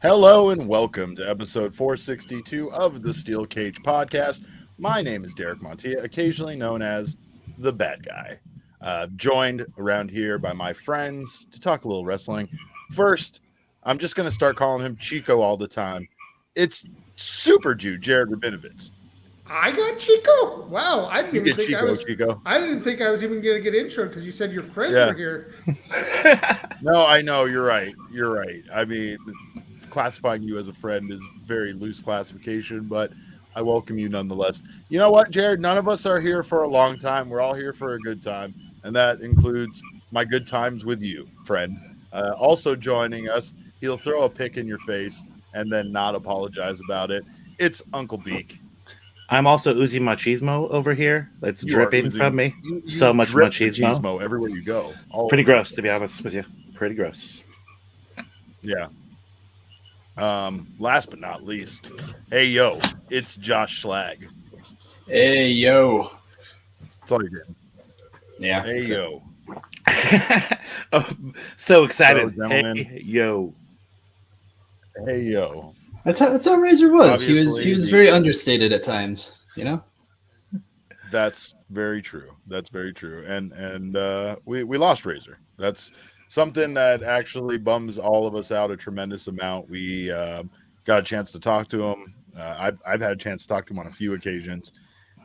Hello and welcome to episode 462 of the Steel Cage Podcast. My name is Derek Montilla, occasionally known as the Bad Guy. Joined around here by my friends to talk a little wrestling. First, I'm just going to start calling him Chico all the time. It's Super Jew, Jared Rabinovitz. I got Chico. Wow, I didn't You even get think Chico, I was. Chico. I didn't think I was even going to get intro because you said your friends were here. No, I know you're right. You're right. I mean, classifying you as a friend is very loose classification, but I welcome you nonetheless. You know what, Jared? None of us are here for a long time. We're all here for a good time, and that includes my good times with you, friend. Also joining us, he'll throw a pick in your face and then not apologize about it. It's Uncle Beek. I'm also oozing machismo over here. It's dripping from me. So much machismo everywhere you go. It's pretty gross, to be honest with you. Pretty gross. Yeah. Last but not least, hey yo, it's Josh Schlag. Hey yo. That's all you're getting. Yeah. Hey yo. Oh, so excited. So, gentlemen. Hey yo. Hey yo. That's how Razor was. Obviously, he was very understated at times, you know? That's very true. That's very true. And we lost Razor. That's something that actually bums all of us out a tremendous amount. We got a chance to talk to him. I've had a chance to talk to him on a few occasions.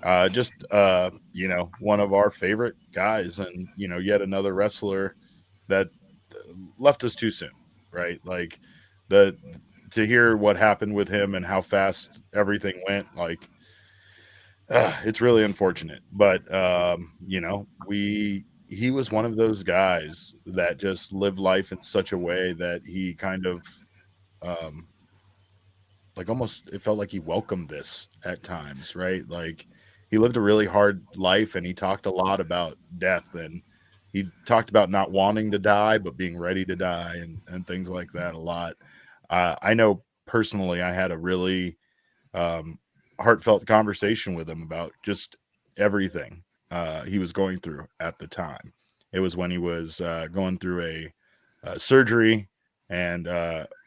One of our favorite guys, and yet another wrestler that left us too soon, right? Like to hear what happened with him and how fast everything went, like it's really unfortunate. But he was one of those guys that just lived life in such a way that he kind of almost, it felt like he welcomed this at times, right? Like he lived a really hard life, and he talked a lot about death, and he talked about not wanting to die but being ready to die, and things like that a lot. I know personally I had a really heartfelt conversation with him about just everything he was going through at the time. It was when he was going through a surgery, and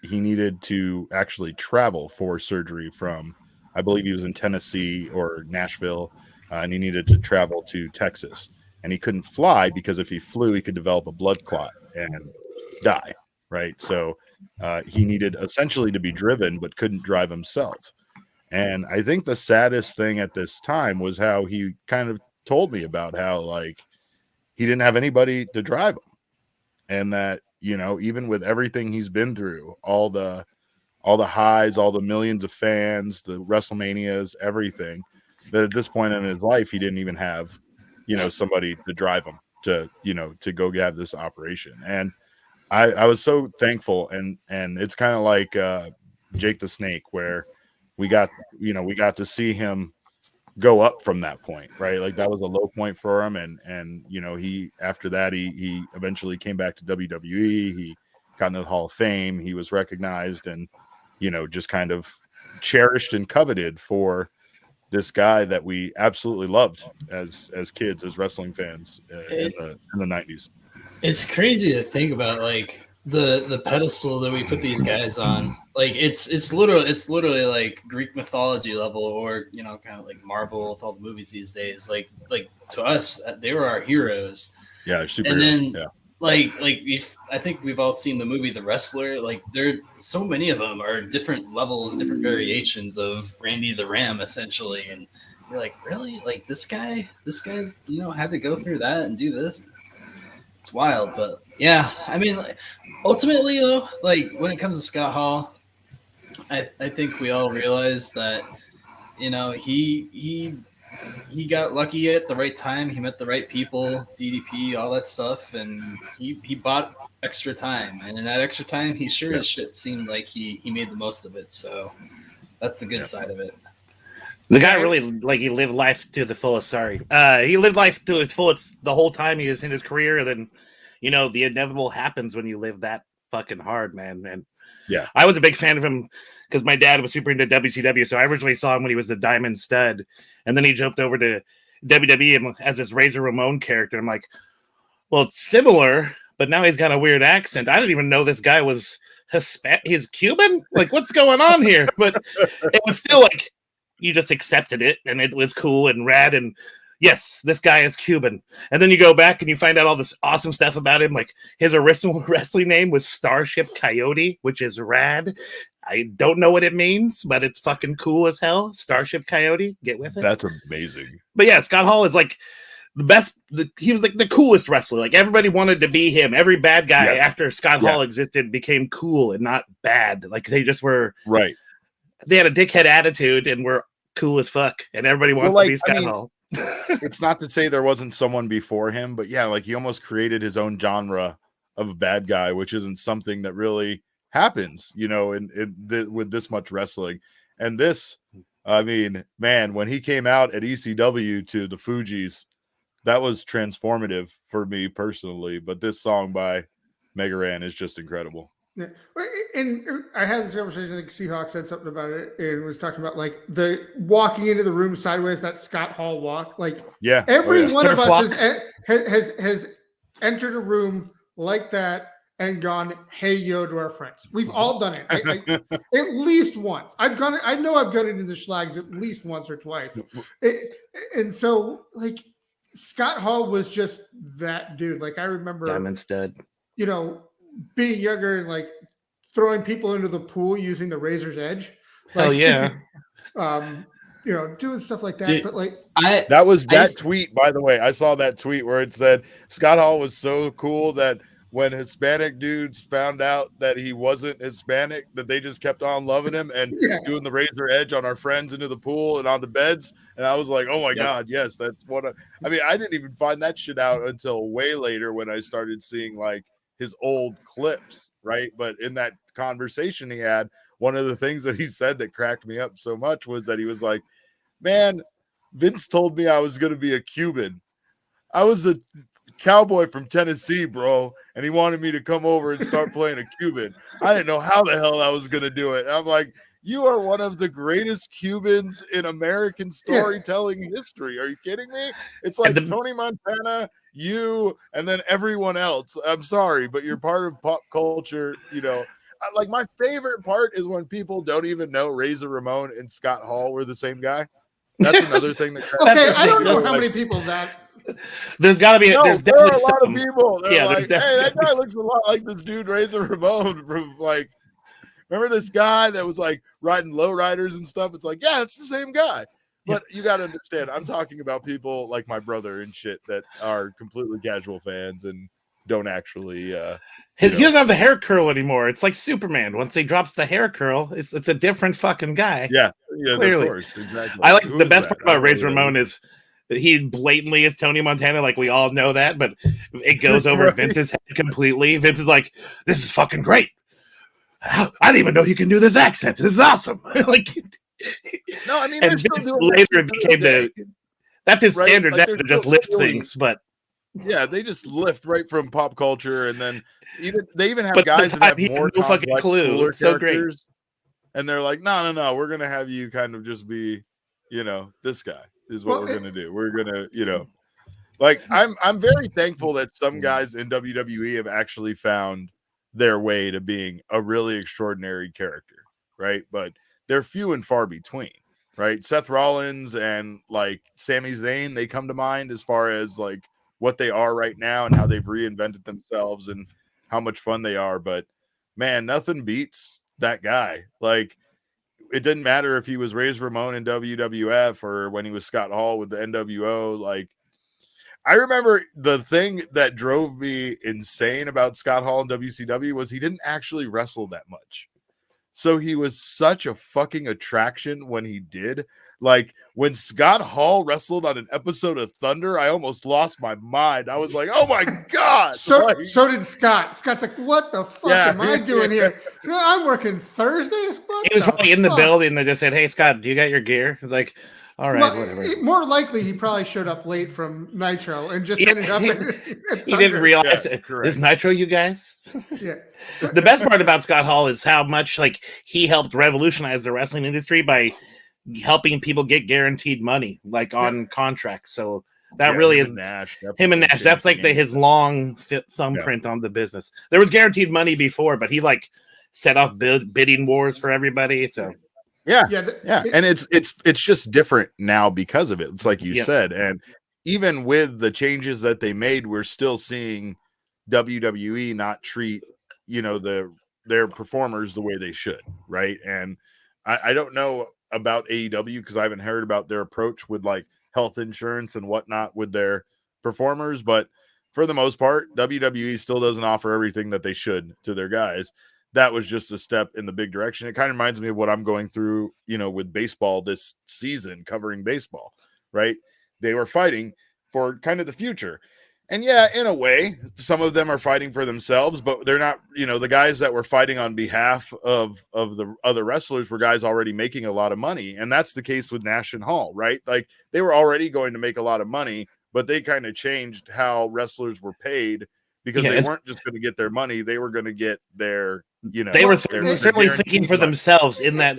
he needed to actually travel for surgery from, I believe he was in Tennessee or Nashville, and he needed to travel to Texas. And he couldn't fly because if he flew, he could develop a blood clot and die, right? So he needed essentially to be driven, but couldn't drive himself. And I think the saddest thing at this time was how he kind of told me about how, like, he didn't have anybody to drive him. And that, even with everything he's been through, all the highs, all the millions of fans, the WrestleManias, everything, that at this point in his life, he didn't even have, somebody to drive him to go have this operation. And I was so thankful. And it's kind of like Jake the Snake, where we got to see him go up from that point, right? Like that was a low point for him. And he, after that, he eventually came back to WWE. He got into the Hall of Fame. He was recognized and, just kind of cherished and coveted for this guy that we absolutely loved as kids, as wrestling fans in the 90s. It's crazy to think about, like, the pedestal that we put these guys on. Like it's literally like Greek mythology level, or kind of like Marvel with all the movies these days. Like to us, they were our heroes. Yeah, superheroes. And then yeah. I think we've all seen the movie The Wrestler. Like there, so many of them are different levels, different variations of Randy the Ram, essentially. And you're like, really? Like this guy's had to go through that and do this. It's wild, but yeah, I mean, ultimately though, like when it comes to Scott Hall, I think we all realize that he got lucky at the right time. He met the right people, DDP, all that stuff, and he bought extra time. And in that extra time, he sure as shit seemed like he made the most of it. So that's the good side of it. The guy really, like, he lived life to the fullest. Sorry. He lived life to its fullest the whole time he was in his career. And then, the inevitable happens when you live that fucking hard, man. And Yeah. I was a big fan of him because my dad was super into WCW. So I originally saw him when he was the Diamond Stud. And then he jumped over to WWE as this Razor Ramon character. I'm like, well, it's similar, but now he's got a weird accent. I didn't even know this guy was he's Cuban. Like, what's going on here? But it was still like, you just accepted it, and it was cool and rad. And yes, this guy is Cuban. And then you go back and you find out all this awesome stuff about him. Like, his original wrestling name was Starship Coyote, which is rad. I don't know what it means, but it's fucking cool as hell. Starship Coyote, get with it. That's amazing. But yeah, Scott Hall is like the best. He was like the coolest wrestler. Like, everybody wanted to be him. Every bad guy after Scott Hall existed became cool and not bad. Like, they just were right. They had a dickhead attitude and were cool as fuck, and everybody wants to be Scott Hall. It's not to say there wasn't someone before him, but yeah, like, he almost created his own genre of a bad guy, which isn't something that really happens, with this much wrestling. And this, I mean, man, when he came out at ECW to the Fugees, that was transformative for me personally. But this song by Mega Ran is just incredible. Yeah. And I had this conversation, I think Seahawk said something about it and was talking about like the walking into the room sideways, that Scott Hall walk. Like, every one of us has entered a room like that and gone, hey, yo, to our friends. We've all done it. At least once. I know I've gone into the Schlags at least once or twice. And so, like, Scott Hall was just that dude. Like, I remember Diamond Stud. Being younger and like throwing people into the pool using the razor's edge. Hell yeah. Doing stuff like that. Dude, but like that tweet, by the way. I saw that tweet where it said Scott Hall was so cool that when Hispanic dudes found out that he wasn't Hispanic, that they just kept on loving him and doing the razor edge on our friends into the pool and on the beds. And I was like, oh my God, yes, that's what I mean, I didn't even find that shit out until way later when I started seeing like his old clips, right? But in that conversation he had, one of the things that he said that cracked me up so much was that he was like, man, Vince told me I was going to be a Cuban. I was a cowboy from Tennessee, bro, and he wanted me to come over and start playing a Cuban. I didn't know how the hell I was going to do it. And I'm like, you are one of the greatest Cubans in American storytelling history. Are you kidding me? It's like Tony Montana, you, and then everyone else. I'm sorry, but you're part of pop culture. Like, my favorite part is when people don't even know Razor Ramon and Scott Hall were the same guy. That's another thing that. Okay, I don't know how many people that. There's got to be. There's there definitely are a lot of people. They're like, hey, that guy some. looks a lot like this dude Razor Ramon from like. Remember this guy that was like riding lowriders and stuff? It's like, yeah, it's the same guy. But you got to understand, I'm talking about people like my brother and shit that are completely casual fans and don't actually. He doesn't have the hair curl anymore. It's like Superman. Once he drops the hair curl, it's a different fucking guy. Yeah, clearly. Of course, exactly. I like the best part about Razor Ramon is he blatantly is Tony Montana. Like, we all know that, but it goes over Vince's head completely. Vince is like, "This is fucking great. I didn't even know you can do this accent. This is awesome." Like, no, I mean, and Vince later became that's his standard now to just lift things, but. Yeah, they just lift right from pop culture, and then they even have guys that have more fucking clue. It's so great. And they're like, no, we're gonna have you kind of just be, this guy is what we're gonna do. We're gonna, like, I'm very thankful that some guys in WWE have actually found their way to being a really extraordinary character, right? But they're few and far between, right? Seth Rollins and like Sami Zayn, they come to mind as far as like what they are right now and how they've reinvented themselves and how much fun they are. But man, nothing beats that guy. Like, it didn't matter if he was Razor Ramon in WWF or when he was Scott Hall with the NWO. Like, I remember the thing that drove me insane about Scott Hall in WCW was he didn't actually wrestle that much. So he was such a fucking attraction when he did, Like when Scott Hall wrestled on an episode of Thunder, I almost lost my mind. I was like, "Oh my god!" So like, did Scott. Scott's like, "What the fuck am I doing here? I'm working Thursdays." What he was probably in the building. They just said, "Hey, Scott, do you got your gear?" It's like, all right, whatever. More likely, he probably showed up late from Nitro and just ended up. He didn't realize this Nitro, you guys. Yeah. The best part about Scott Hall is how much like he helped revolutionize the wrestling industry by helping people get guaranteed money, like on contracts. So that really is Nash. Him and Nash. That's like his long thumbprint on the business. There was guaranteed money before, but he like set off bidding wars for everybody. So. Yeah. And it's just different now because of it. It's like you said. And even with the changes that they made, we're still seeing WWE not treat, their performers the way they should. Right. And I don't know about AEW because I haven't heard about their approach with like health insurance and whatnot with their performers. But for the most part, WWE still doesn't offer everything that they should to their guys. That was just a step in the big direction. It kind of reminds me of what I'm going through, with baseball this season, covering baseball, right? They were fighting for kind of the future. And yeah, in a way, some of them are fighting for themselves, but they're not, the guys that were fighting on behalf of the other wrestlers were guys already making a lot of money. And that's the case with Nash and Hall, right? Like they were already going to make a lot of money, but they kind of changed how wrestlers were paid because they weren't just going to get their money. They were going to get their, they were certainly thinking for themselves in that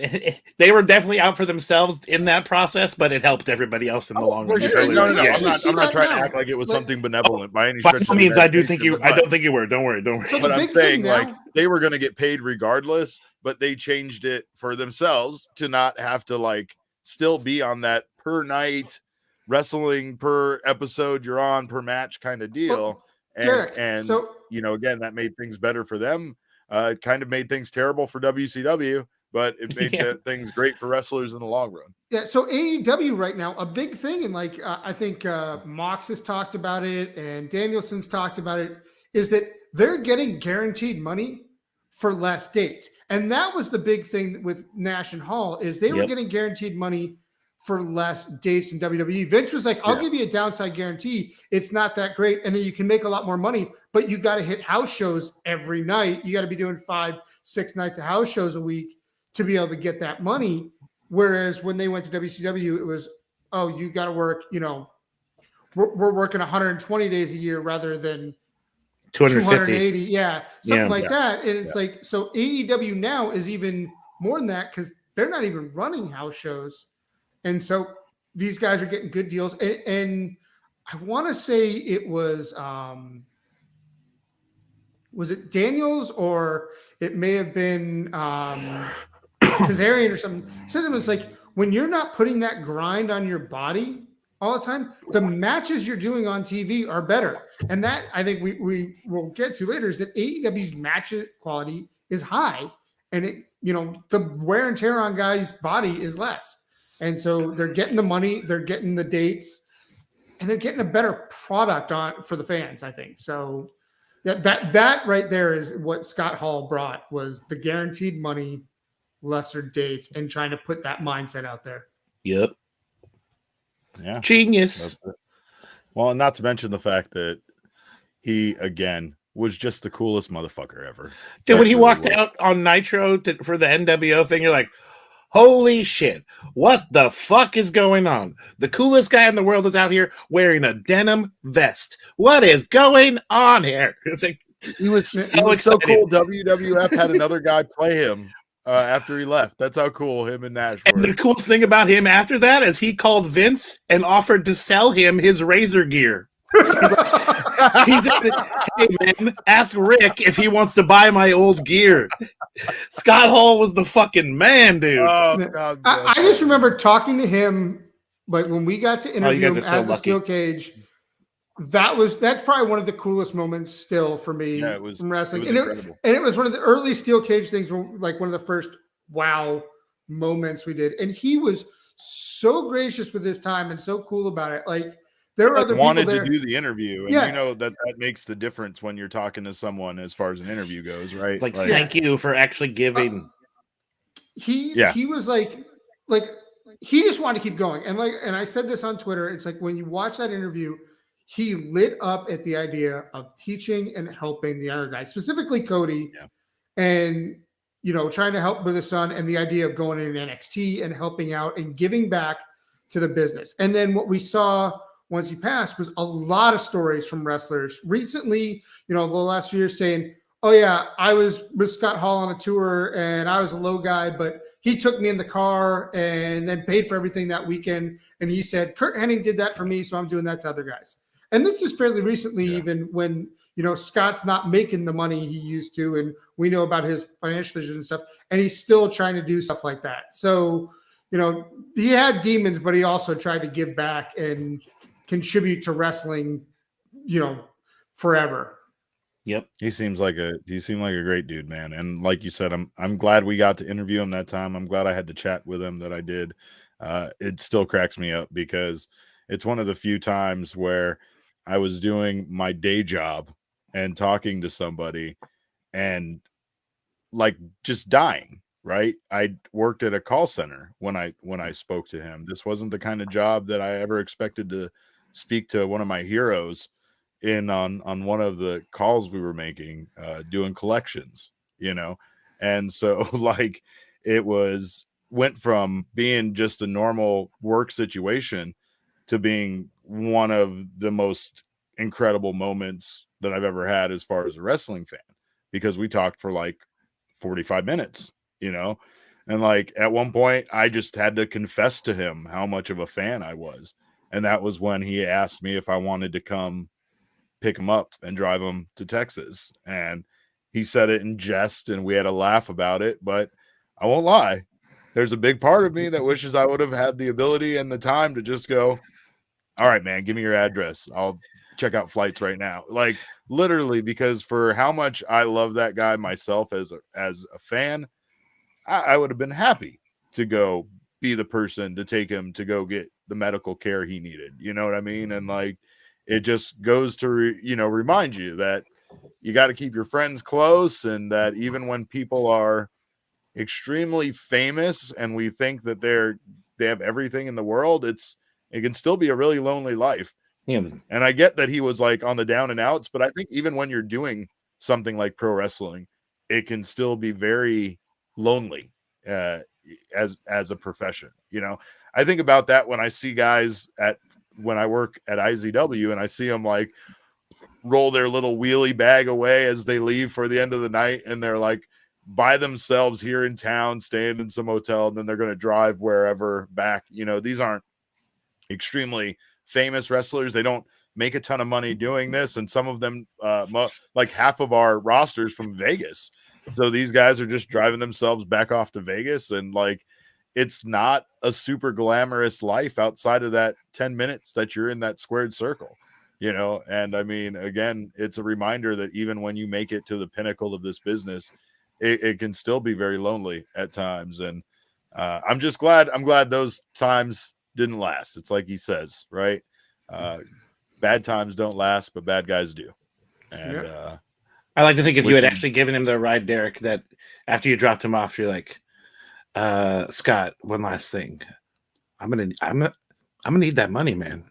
they were definitely out for themselves in that process, but it helped everybody else in the long run. No. I'm not trying to act like it was something benevolent by any stretch. By all means, I don't think you were. Don't worry. But I'm saying like they were going to get paid regardless, but they changed it for themselves to not have to like still be on that per night wrestling per episode you're on per match kind of deal. And again, that made things better for them. It kind of made things terrible for WCW, but it made things great for wrestlers in the long run. Yeah. So AEW right now, a big thing, and like I think Mox has talked about it, and Danielson's talked about it, is that they're getting guaranteed money for less dates, and that was the big thing with Nash and Hall is they were getting guaranteed money for less dates in WWE. Vince was like, I'll give you a downside guarantee. It's not that great. And then you can make a lot more money, but you got to hit house shows every night. You got to be doing 5-6 nights of house shows a week to be able to get that money. Whereas when they went to WCW, it was, you got to work, we're working 120 days a year rather than 280. Yeah. Something like that. And it's like, so AEW now is even more than that because they're not even running house shows. And so these guys are getting good deals. And I want to say it was it Daniels or it may have been Kazarian or something. Something was like, when you're not putting that grind on your body all the time, the matches you're doing on TV are better. And that I think we will get to later is that AEW's match quality is high. And it, the wear and tear on guys' body is less. And so they're getting the money, they're getting the dates, and they're getting a better product on for the fans, I think. So that right there is what Scott Hall brought was the guaranteed money, lesser dates, and trying to put that mindset out there. Yep. Yeah. Genius. Well, and not to mention the fact that he, again, was just the coolest motherfucker ever. Dude, when he walked out on Nitro for the NWO thing, you're like, holy shit, what the fuck is going on? The coolest guy in the world is out here wearing a denim vest. What is going on here? It's like, he was so cool. WWF had another guy play him after he left. That's how cool him and Nash were. And the coolest thing about him after that is he called Vince and offered to sell him his Razor gear. He said, hey man, ask Rick if he wants to buy my old gear. Scott Hall was the fucking man, dude. Oh, God, I just remember talking to him like when we got to interview him as the Steel Cage. That's probably one of the coolest moments still for me from wrestling. It was one of the early Steel Cage things, like one of the first wow moments we did. And he was so gracious with his time and so cool about it. Like, there are other people wanted there. to do the interview, and that makes the difference when you're talking to someone as far as an interview goes, right? It's like thank you for actually giving. He was like he just wanted to keep going. And I said this on Twitter, it's like when you watch that interview, he lit up at the idea of teaching and helping the younger guys, specifically Cody, and trying to help with his son, and the idea of going in NXT and helping out and giving back to the business. And then what we saw once he passed was a lot of stories from wrestlers recently, the last few years saying, oh yeah, I was with Scott Hall on a tour and I was a low guy, but he took me in the car and then paid for everything that weekend. And he said, Kurt Hennig did that for me, so I'm doing that to other guys. And this is fairly recently, even when, Scott's not making the money he used to, and we know about his financial issues and stuff, and he's still trying to do stuff like that. So, he had demons, but he also tried to give back and contribute to wrestling, forever. Yep. He seemed like a great dude, man. And like you said, I'm glad we got to interview him that time. I'm glad I had the chat with him that I did. It still cracks me up because it's one of the few times where I was doing my day job and talking to somebody and like just dying, right? I worked at a call center when I spoke to him. This wasn't the kind of job that I ever expected to speak to one of my heroes in on one of the calls we were making, doing collections, and so like it went from being just a normal work situation to being one of the most incredible moments that I've ever had as far as a wrestling fan, because we talked for like 45 minutes, and like at one point I just had to confess to him how much of a fan I was, and that was when he asked me if I wanted to come pick him up and drive him to Texas. And he said it in jest and we had a laugh about it, but I won't lie, there's a big part of me that wishes I would have had the ability and the time to just go, all right, man, give me your address, I'll check out flights right now. Like literally, because for how much I love that guy myself as a fan, I would have been happy to go be the person to take him to go get the medical care he needed. You know what I mean? And like, it just goes to, remind you that you got to keep your friends close, and that even when people are extremely famous and we think that they have everything in the world, it can still be a really lonely life. Yeah. And I get that he was like on the down and outs, but I think even when you're doing something like pro wrestling, it can still be very lonely as a profession. I think about that when I see guys when I work at IZW and I see them like roll their little wheelie bag away as they leave for the end of the night, and they're like by themselves here in town, staying in some hotel, and then they're going to drive wherever back. These aren't extremely famous wrestlers. They don't make a ton of money doing this. And some of them, like half of our rosters from Vegas. So these guys are just driving themselves back off to Vegas, and like, it's not a super glamorous life outside of that 10 minutes that you're in that squared circle, and I mean, again, it's a reminder that even when you make it to the pinnacle of this business, it can still be very lonely at times. And I'm glad those times didn't last. It's like he says, right? Bad times don't last, but bad guys do. And I like to think if you had actually given him the ride, Derek, that after you dropped him off, you're like, Scott, one last thing. I'm gonna need that money, man.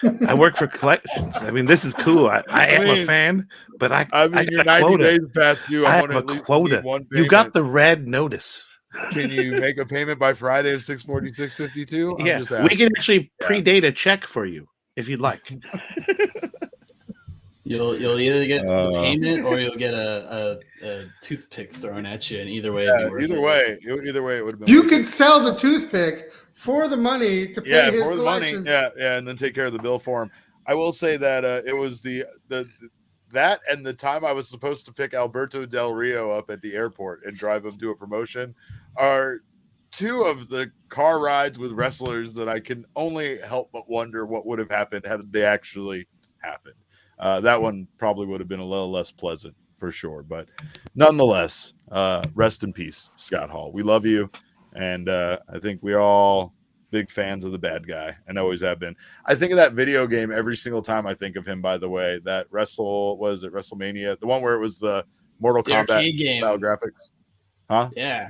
I work for collections. I mean, this is cool. I am a fan, but I mean, you're 90 days past due. I have a quota. You got the red notice. Can you make a payment by Friday of 6/46/52? Yeah, we can actually predate a check for you if you'd like. You'll either get a payment or you'll get a toothpick thrown at you, and either way, it would have been. You could sell the toothpick for the money to pay his collections. And then take care of the bill for him. I will say that it was that and the time I was supposed to pick Alberto Del Rio up at the airport and drive him to a promotion are two of the car rides with wrestlers that I can only help but wonder what would have happened had they actually happened. That one probably would have been a little less pleasant for sure, but nonetheless, rest in peace, Scott Hall. We love you, and I think we're all big fans of the bad guy and always have been. I think of that video game every single time I think of him, by the way. That WrestleMania, the one where it was the Mortal Kombat game style graphics. Huh? Yeah.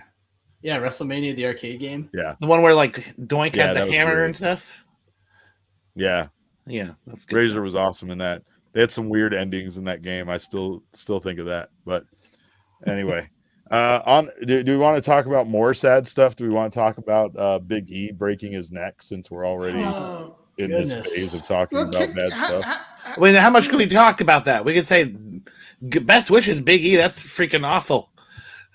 Yeah, WrestleMania, the arcade game. Yeah, the one where like Doink had the hammer and stuff. Yeah, that's good Razor stuff. was awesome in that. They had some weird endings in that game. I still think of that. But anyway, do we want to talk about more sad stuff? Do we want to talk about Big E breaking his neck, since we're already in this phase of talking about bad stuff? I mean, how much can we talk about that? We could say best wishes, Big E. That's freaking awful.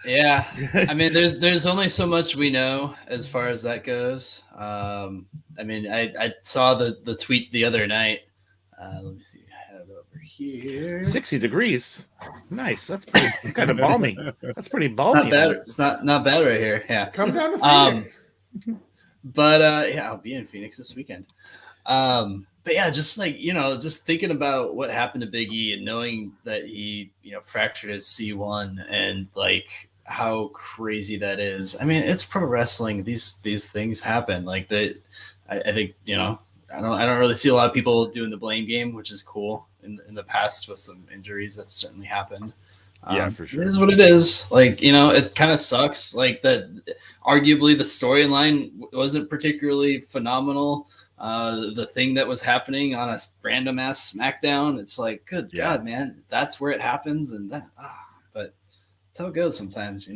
Yeah, I mean, there's only so much we know as far as that goes. I mean, I saw the tweet the other night. Let me see. I have it over here. 60 degrees. Nice. That's pretty kind of balmy. That's pretty balmy. It's not bad. It's not bad right here. Yeah. Come down to Phoenix. But yeah, I'll be in Phoenix this weekend. But yeah, just like, just thinking about what happened to Big E and knowing that he, fractured his C1 and like how crazy that is. I mean, it's pro wrestling. These things happen. Like that. I think, I don't really see a lot of people doing the blame game, which is cool in the past with some injuries. That's certainly happened. Yeah, for sure. It is what it is. Like, it kind of sucks. Like that, arguably the storyline wasn't particularly phenomenal. The thing that was happening on a random ass SmackDown, it's like, good God, man, that's where it happens. And that, but that's how it goes sometimes,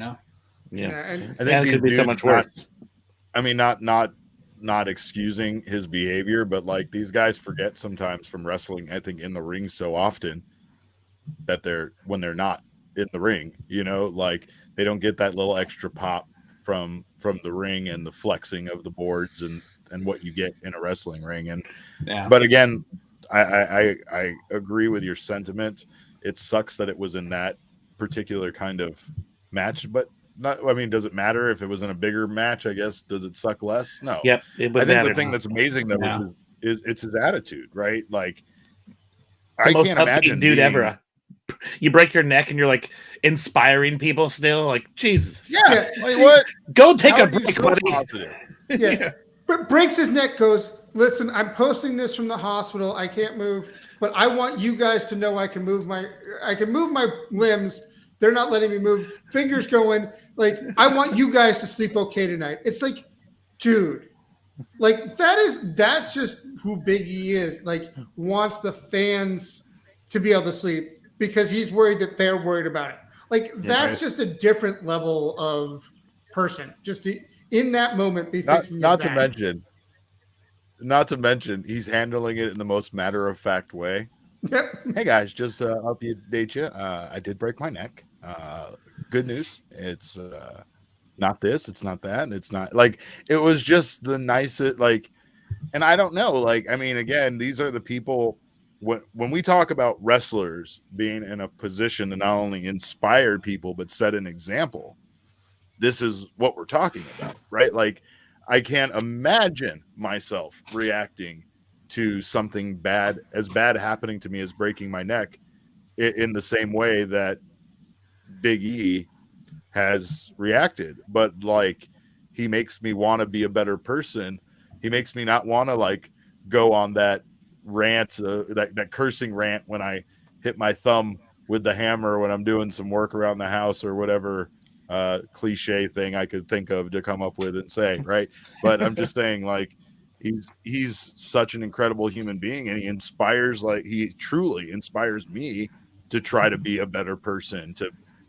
Yeah. I think it could be so much worse. I mean, not excusing his behavior, but like these guys forget sometimes from wrestling, I think, in the ring so often that when they're not in the ring, like they don't get that little extra pop from the ring and the flexing of the boards and what you get in a wrestling ring. And but again, I agree with your sentiment. It sucks that it was in that particular kind of match, but does it matter if it was in a bigger match? I guess, does it suck less? No. Yep. I think the thing that's amazing though is it's his attitude, right? Like I can't imagine dude ever. You break your neck and you're like inspiring people still. Like, Jesus. Yeah. Like what? Go take a break, buddy. Yeah. But breaks his neck, goes, listen, I'm posting this from the hospital. I can't move, but I want you guys to know I can move my limbs. They're not letting me move. Fingers going. Like, I want you guys to sleep okay tonight. It's like, dude, like that's just who Big E is. Like, wants the fans to be able to sleep because he's worried that they're worried about it. Like, that's just a different level of person. Just to, in that moment, be thinking. Not to mention, he's handling it in the most matter-of-fact way. Yep. Hey guys, just update you. I did break my neck. Good news. It's not this, it's not that, and it's not like it was just the nicest. Like, and I don't know. Like, I mean, again, these are the people. When we talk about wrestlers being in a position to not only inspire people but set an example, this is what we're talking about, right? Like, I can't imagine myself reacting to something bad happening to me as breaking my neck in the same way that Big E has reacted. But like, he makes me want to be a better person. He makes me not want to like go on that rant, that cursing rant when I hit my thumb with the hammer when I'm doing some work around the house or whatever cliche thing I could think of to come up with and say, right? But I'm just saying, like, he's such an incredible human being, and he truly inspires me to try to be a better person,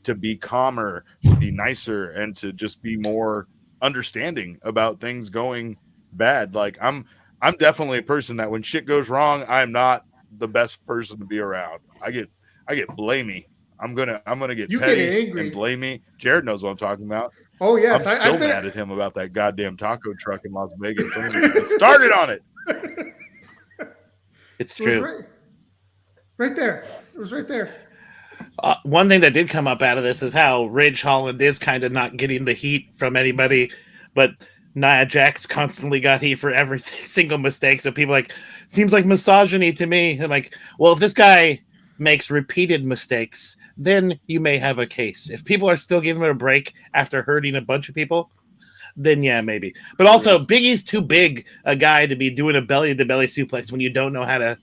to be calmer, to be nicer, and to just be more understanding about things going bad. Like, I'm definitely a person that when shit goes wrong, I'm not the best person to be around. I get blamey. I'm gonna get petty and blamey. Jared knows what I'm talking about. Oh yes, I'm still mad at him about that goddamn taco truck in Las Vegas. Started on it. It's true. Right there. It was right there. One thing that did come up out of this is how Ridge Holland is kind of not getting the heat from anybody, but Nia Jax constantly got heat for every single mistake. So people seems like misogyny to me. I'm like, well, if this guy makes repeated mistakes, then you may have a case. If people are still giving him a break after hurting a bunch of people, then yeah, maybe. But also, Big E's too big a guy to be doing a belly-to-belly suplex when you don't know how to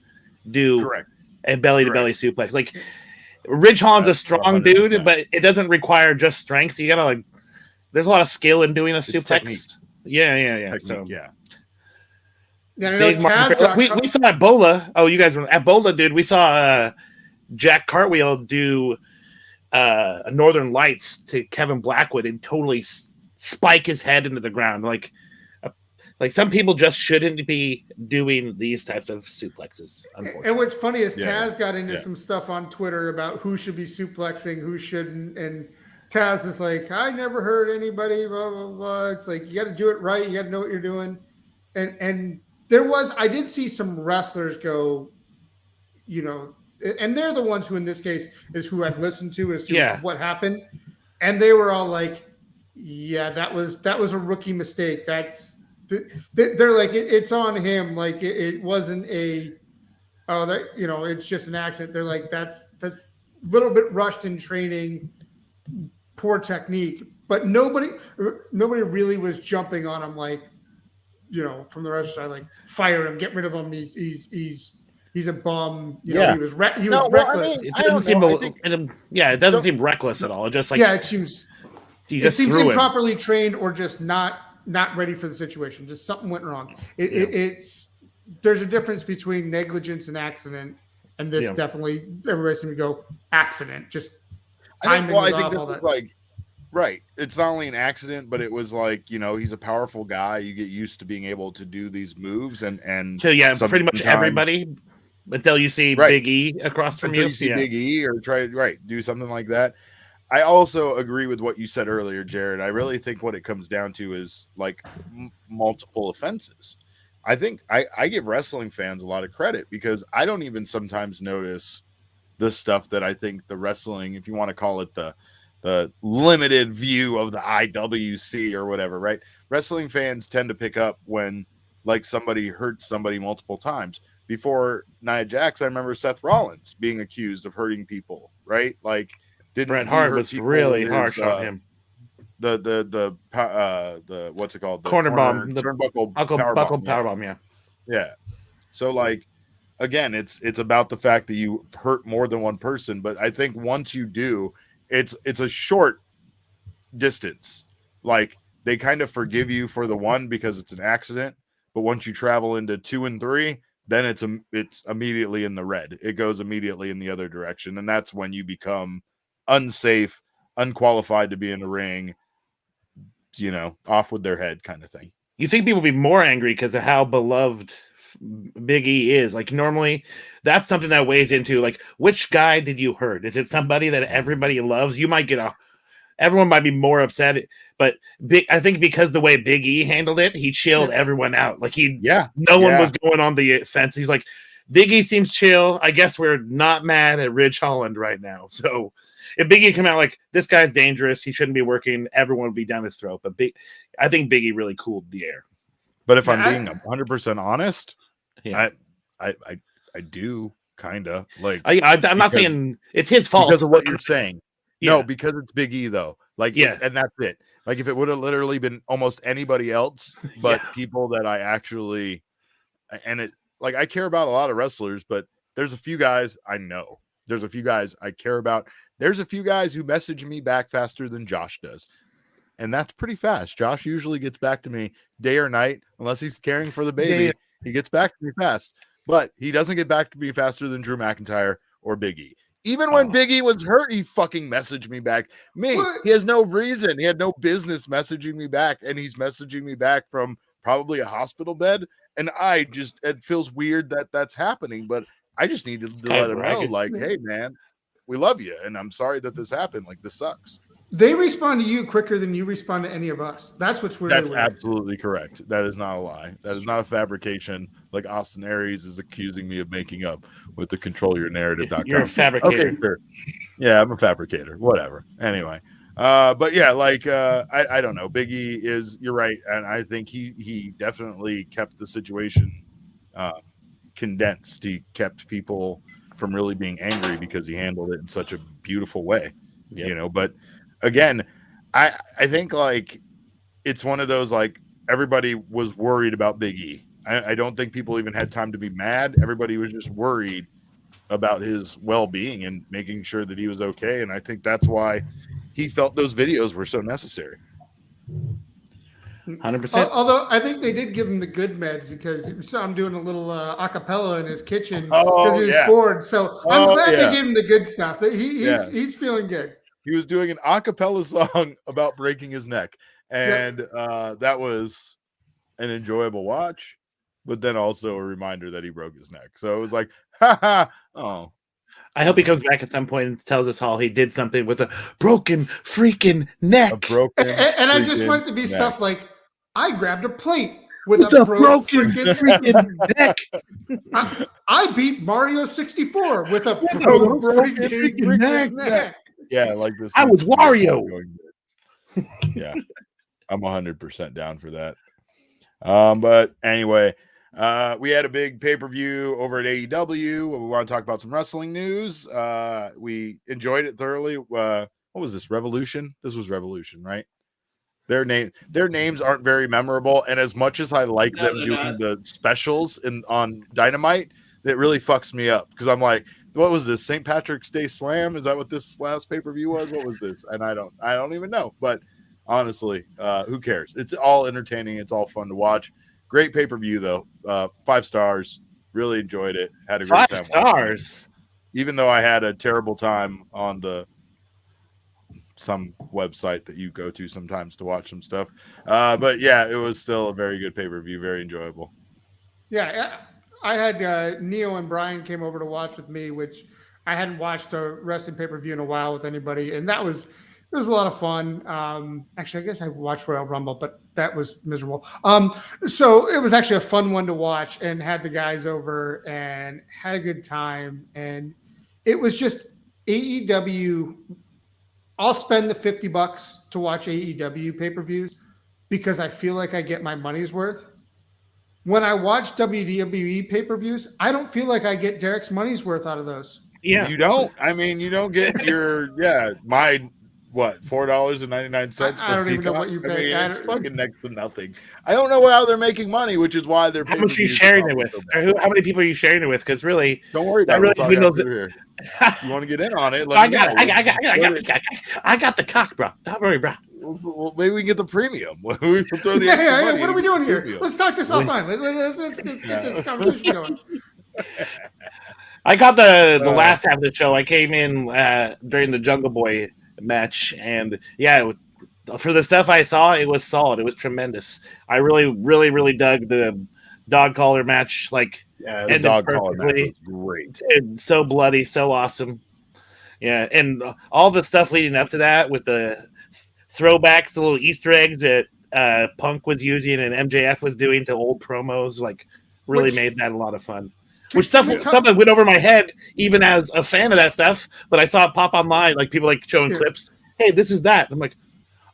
do a belly-to-belly suplex. Like, Ridge Holland's a strong 100%. Dude, but it doesn't require just strength. You gotta there's a lot of skill in doing a suplex. Technique. Yeah. Technique, So yeah. Big we saw at Bola. Oh, you guys were at Bola, dude. We saw Jack Cartwheel do Northern Lights to Kevin Blackwood and totally spike his head into the ground. Like some people just shouldn't be doing these types of suplexes. And what's funny is Taz got into some stuff on Twitter about who should be suplexing, who shouldn't, and Taz is like, I never heard anybody, blah, blah, blah. It's like, you got to do it right. You got to know what you're doing. And I did see some wrestlers go, you know, and they're the ones who, in this case, is who I'd listened to as to what happened. And they were all like, yeah, that was a rookie mistake. They're like, it's on him. Like it wasn't it's just an accident. They're like, that's a little bit rushed in training, poor technique, but nobody really was jumping on him. Like, you know, from the rest side, like fire him, get rid of him. He's a bum. You know, he was reckless. I mean, it doesn't seem reckless at all. It just like it seems improperly trained or just not ready for the situation. Just something went wrong. There's a difference between negligence and accident, and this definitely everybody seemed to go accident. Just timing was off, all that. Right. It's not only an accident, but it was like, you know, he's a powerful guy. You get used to being able to do these moves and so pretty much everybody until you see Big E across from you see Big E or try to do something like that. I also agree with what you said earlier, Jared. I really think what it comes down to is like multiple offenses. I think I give wrestling fans a lot of credit because I don't even sometimes notice the stuff that I think the wrestling, if you want to call it the limited view of the IWC or whatever, right? Wrestling fans tend to pick up when like somebody hurts somebody multiple times. Before Nia Jax, I remember Seth Rollins being accused of hurting people, right? Like Bret Hart was really harsh on him. The what's it called? The corner bomb, the turnbuckle power bomb, yeah. So like again, it's about the fact that you hurt more than one person, but I think once you do, it's a short distance. Like they kind of forgive you for the one because it's an accident, but once you travel into 2 and 3, then it's immediately in the red. It goes immediately in the other direction, and that's when you become unsafe, unqualified to be in the ring, you know, off with their head kind of thing. You think people would be more angry because of how beloved Big E is? Like normally that's something that weighs into like which guy did you hurt? Is it somebody that everybody loves? You might get everyone might be more upset, but I think because the way Big E handled it, he chilled everyone out. Like no one was going on the fence. He's like, Big E seems chill. I guess we're not mad at Ridge Holland right now. So if Big E come out like this guy's dangerous, he shouldn't be working, everyone would be down his throat. But I think Big E really cooled the air. But if I'm being 100% honest, I do kind of like. I'm not saying it's his fault because of what you're saying. No, because it's Big E though. Like, and that's it. Like, if it would have literally been almost anybody else, but people that I actually, and it like I care about a lot of wrestlers, but there's a few guys I know. There's a few guys I care about. There's a few guys who message me back faster than Josh does. And that's pretty fast. Josh usually gets back to me day or night, unless he's caring for the baby. He gets back to me fast, but he doesn't get back to me faster than Drew McIntyre or Big E. Even when Big E was hurt, he fucking messaged me back. He has no reason. He had no business messaging me back, and he's messaging me back from probably a hospital bed. And it feels weird that that's happening, but I just needed to let him know, like, hey, man, we love you, and I'm sorry that this happened. Like, this sucks. They respond to you quicker than you respond to any of us. That's what's really That's absolutely correct. That is not a lie. That is not a fabrication like Austin Aries is accusing me of making up with the controlyyournarrative.com. You're a fabricator. Okay, sure. Yeah, I'm a fabricator. Whatever. Anyway. But yeah, like I don't know. Big E you're right, and I think he definitely kept the situation condensed. He kept people from really being angry because he handled it in such a beautiful way. Yep. You know, but again, I think like it's one of those like everybody was worried about Big E. I don't think people even had time to be mad. Everybody was just worried about his well-being and making sure that he was okay. And I think that's why he felt those videos were so necessary. 100%. Although I think they did give him the good meds because you saw him doing a little acapella in his kitchen because he was bored. So I'm glad they gave him the good stuff. He's feeling good. He was doing an acapella song about breaking his neck, and that was an enjoyable watch, but then also a reminder that he broke his neck. So it was like, ha ha. Oh. I hope he comes back at some point and tells us all he did something with a broken freaking neck. And I just want it to be stuff like, I grabbed a plate with a broken freaking neck. I beat Mario 64 with a broken freaking neck. Yeah, like this. I was Wario. Yeah, I'm 100% down for that. But anyway, we had a big pay-per-view over at AEW. We want to talk about some wrestling news. We enjoyed it thoroughly. What was this? Revolution? This was Revolution, right? Their names aren't very memorable, and as much as I like them doing the specials on Dynamite, it really fucks me up because I'm like, what was this? St. Patrick's Day Slam? Is that what this last pay-per-view was? What was this? And I don't even know. But honestly, who cares? It's all entertaining. It's all fun to watch. Great pay-per-view though. 5 stars. Really enjoyed it. Had a great time. 5 stars. Even though I had a terrible time on some website that you go to sometimes to watch some stuff. But yeah, it was still a very good pay-per-view. Very enjoyable. Yeah. I had Neo and Brian came over to watch with me, which I hadn't watched a wrestling pay-per-view in a while with anybody. And it was a lot of fun. Actually, I guess I watched Royal Rumble, but that was miserable. So it was actually a fun one to watch and had the guys over and had a good time. And it was just AEW. I'll spend the $50 to watch AEW pay-per-views because I feel like I get my money's worth. When I watch WWE pay-per-views, I don't feel like I get Derek's money's worth out of those. Yeah. You don't? I mean, you don't get your, my, what, $4.99? I don't even know what you pay. I mean, it's fucking next to nothing. I don't know how they're making money, which is why they're How much are you sharing it with? Or how many people are you sharing it with? Because really, don't worry about it. Here. You want to get in on it? I got the cock, bro. Don't worry, bro. Well, maybe we can get the premium. We'll throw the money. What are we doing here? Let's talk this offline. Let's get this conversation going. I got the last half of the show. I came in during the Jungle Boy match, and for the stuff I saw, it was solid. It was tremendous. I really, really, really dug the dog collar match. Like, the dog collar match was great. It's so bloody, so awesome. Yeah, and all the stuff leading up to that with the throwbacks, the little Easter eggs that Punk was using and MJF was doing to old promos, like really made that a lot of fun. Which stuff that went over my head, even as a fan of that stuff, but I saw it pop online, like people like showing clips. Hey, this is that. I'm like,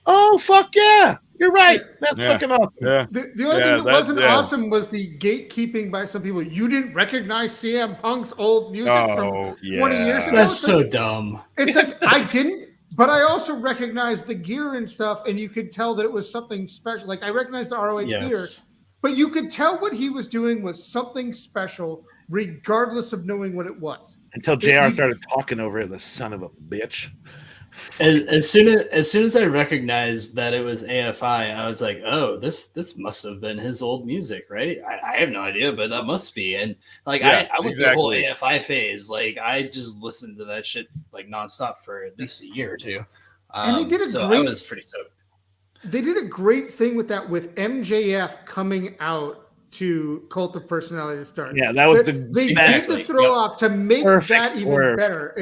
oh fuck yeah, you're right. That's fucking awesome. Yeah. The only thing that wasn't awesome was the gatekeeping by some people. You didn't recognize CM Punk's old music from 20 years ago. That's so dumb. It's like I didn't. But I also recognized the gear and stuff, and you could tell that it was something special. Like, I recognized the ROH gear, but you could tell what he was doing was something special, regardless of knowing what it was. Until JR started talking over it, the son of a bitch. As soon as I recognized that it was AFI, I was like, "Oh, this must have been his old music, right?" I have no idea, but that must be. And like, I went through the whole AFI phase. Like, I just listened to that shit like nonstop for at least a year or two. And they did I was pretty stoked. They did a great thing with that, with MJF coming out to Cult of Personality to start. Yeah, that was they did the throw off to make that even better.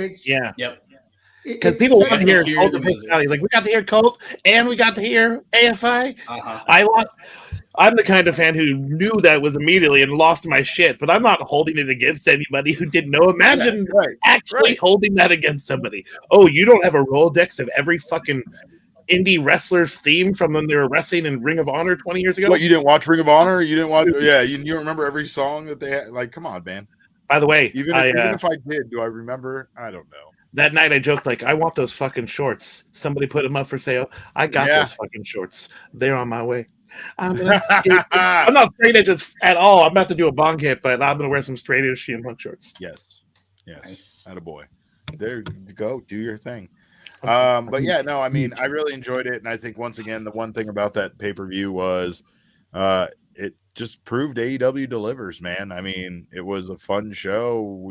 Because people want to hear Cult of Personality. Like, we got to hear Cult and we got to hear AFI. I'm the kind of fan who knew that was immediately and lost my shit, but I'm not holding it against anybody who didn't know. Imagine holding that against somebody. Oh, you don't have a Rolodex of every fucking indie wrestler's theme from when they were wrestling in Ring of Honor 20 years ago? What, you didn't watch Ring of Honor? You didn't watch? Yeah, you don't remember every song that they had? Like, come on, man. By the way, even if I did, do I remember? I don't know. That night I joked, like, I want those fucking shorts. Somebody put them up for sale. I got those fucking shorts. They're on my way. I'm not straight edge at all. I'm about to do a bong hit, but I'm going to wear some straight edge CM Punk shorts. Yes. Nice. Attaboy. There you go. Do your thing. But yeah, no, I mean, I really enjoyed it, and I think once again, the one thing about that pay-per-view was, it just proved AEW delivers, man. I mean, it was a fun show.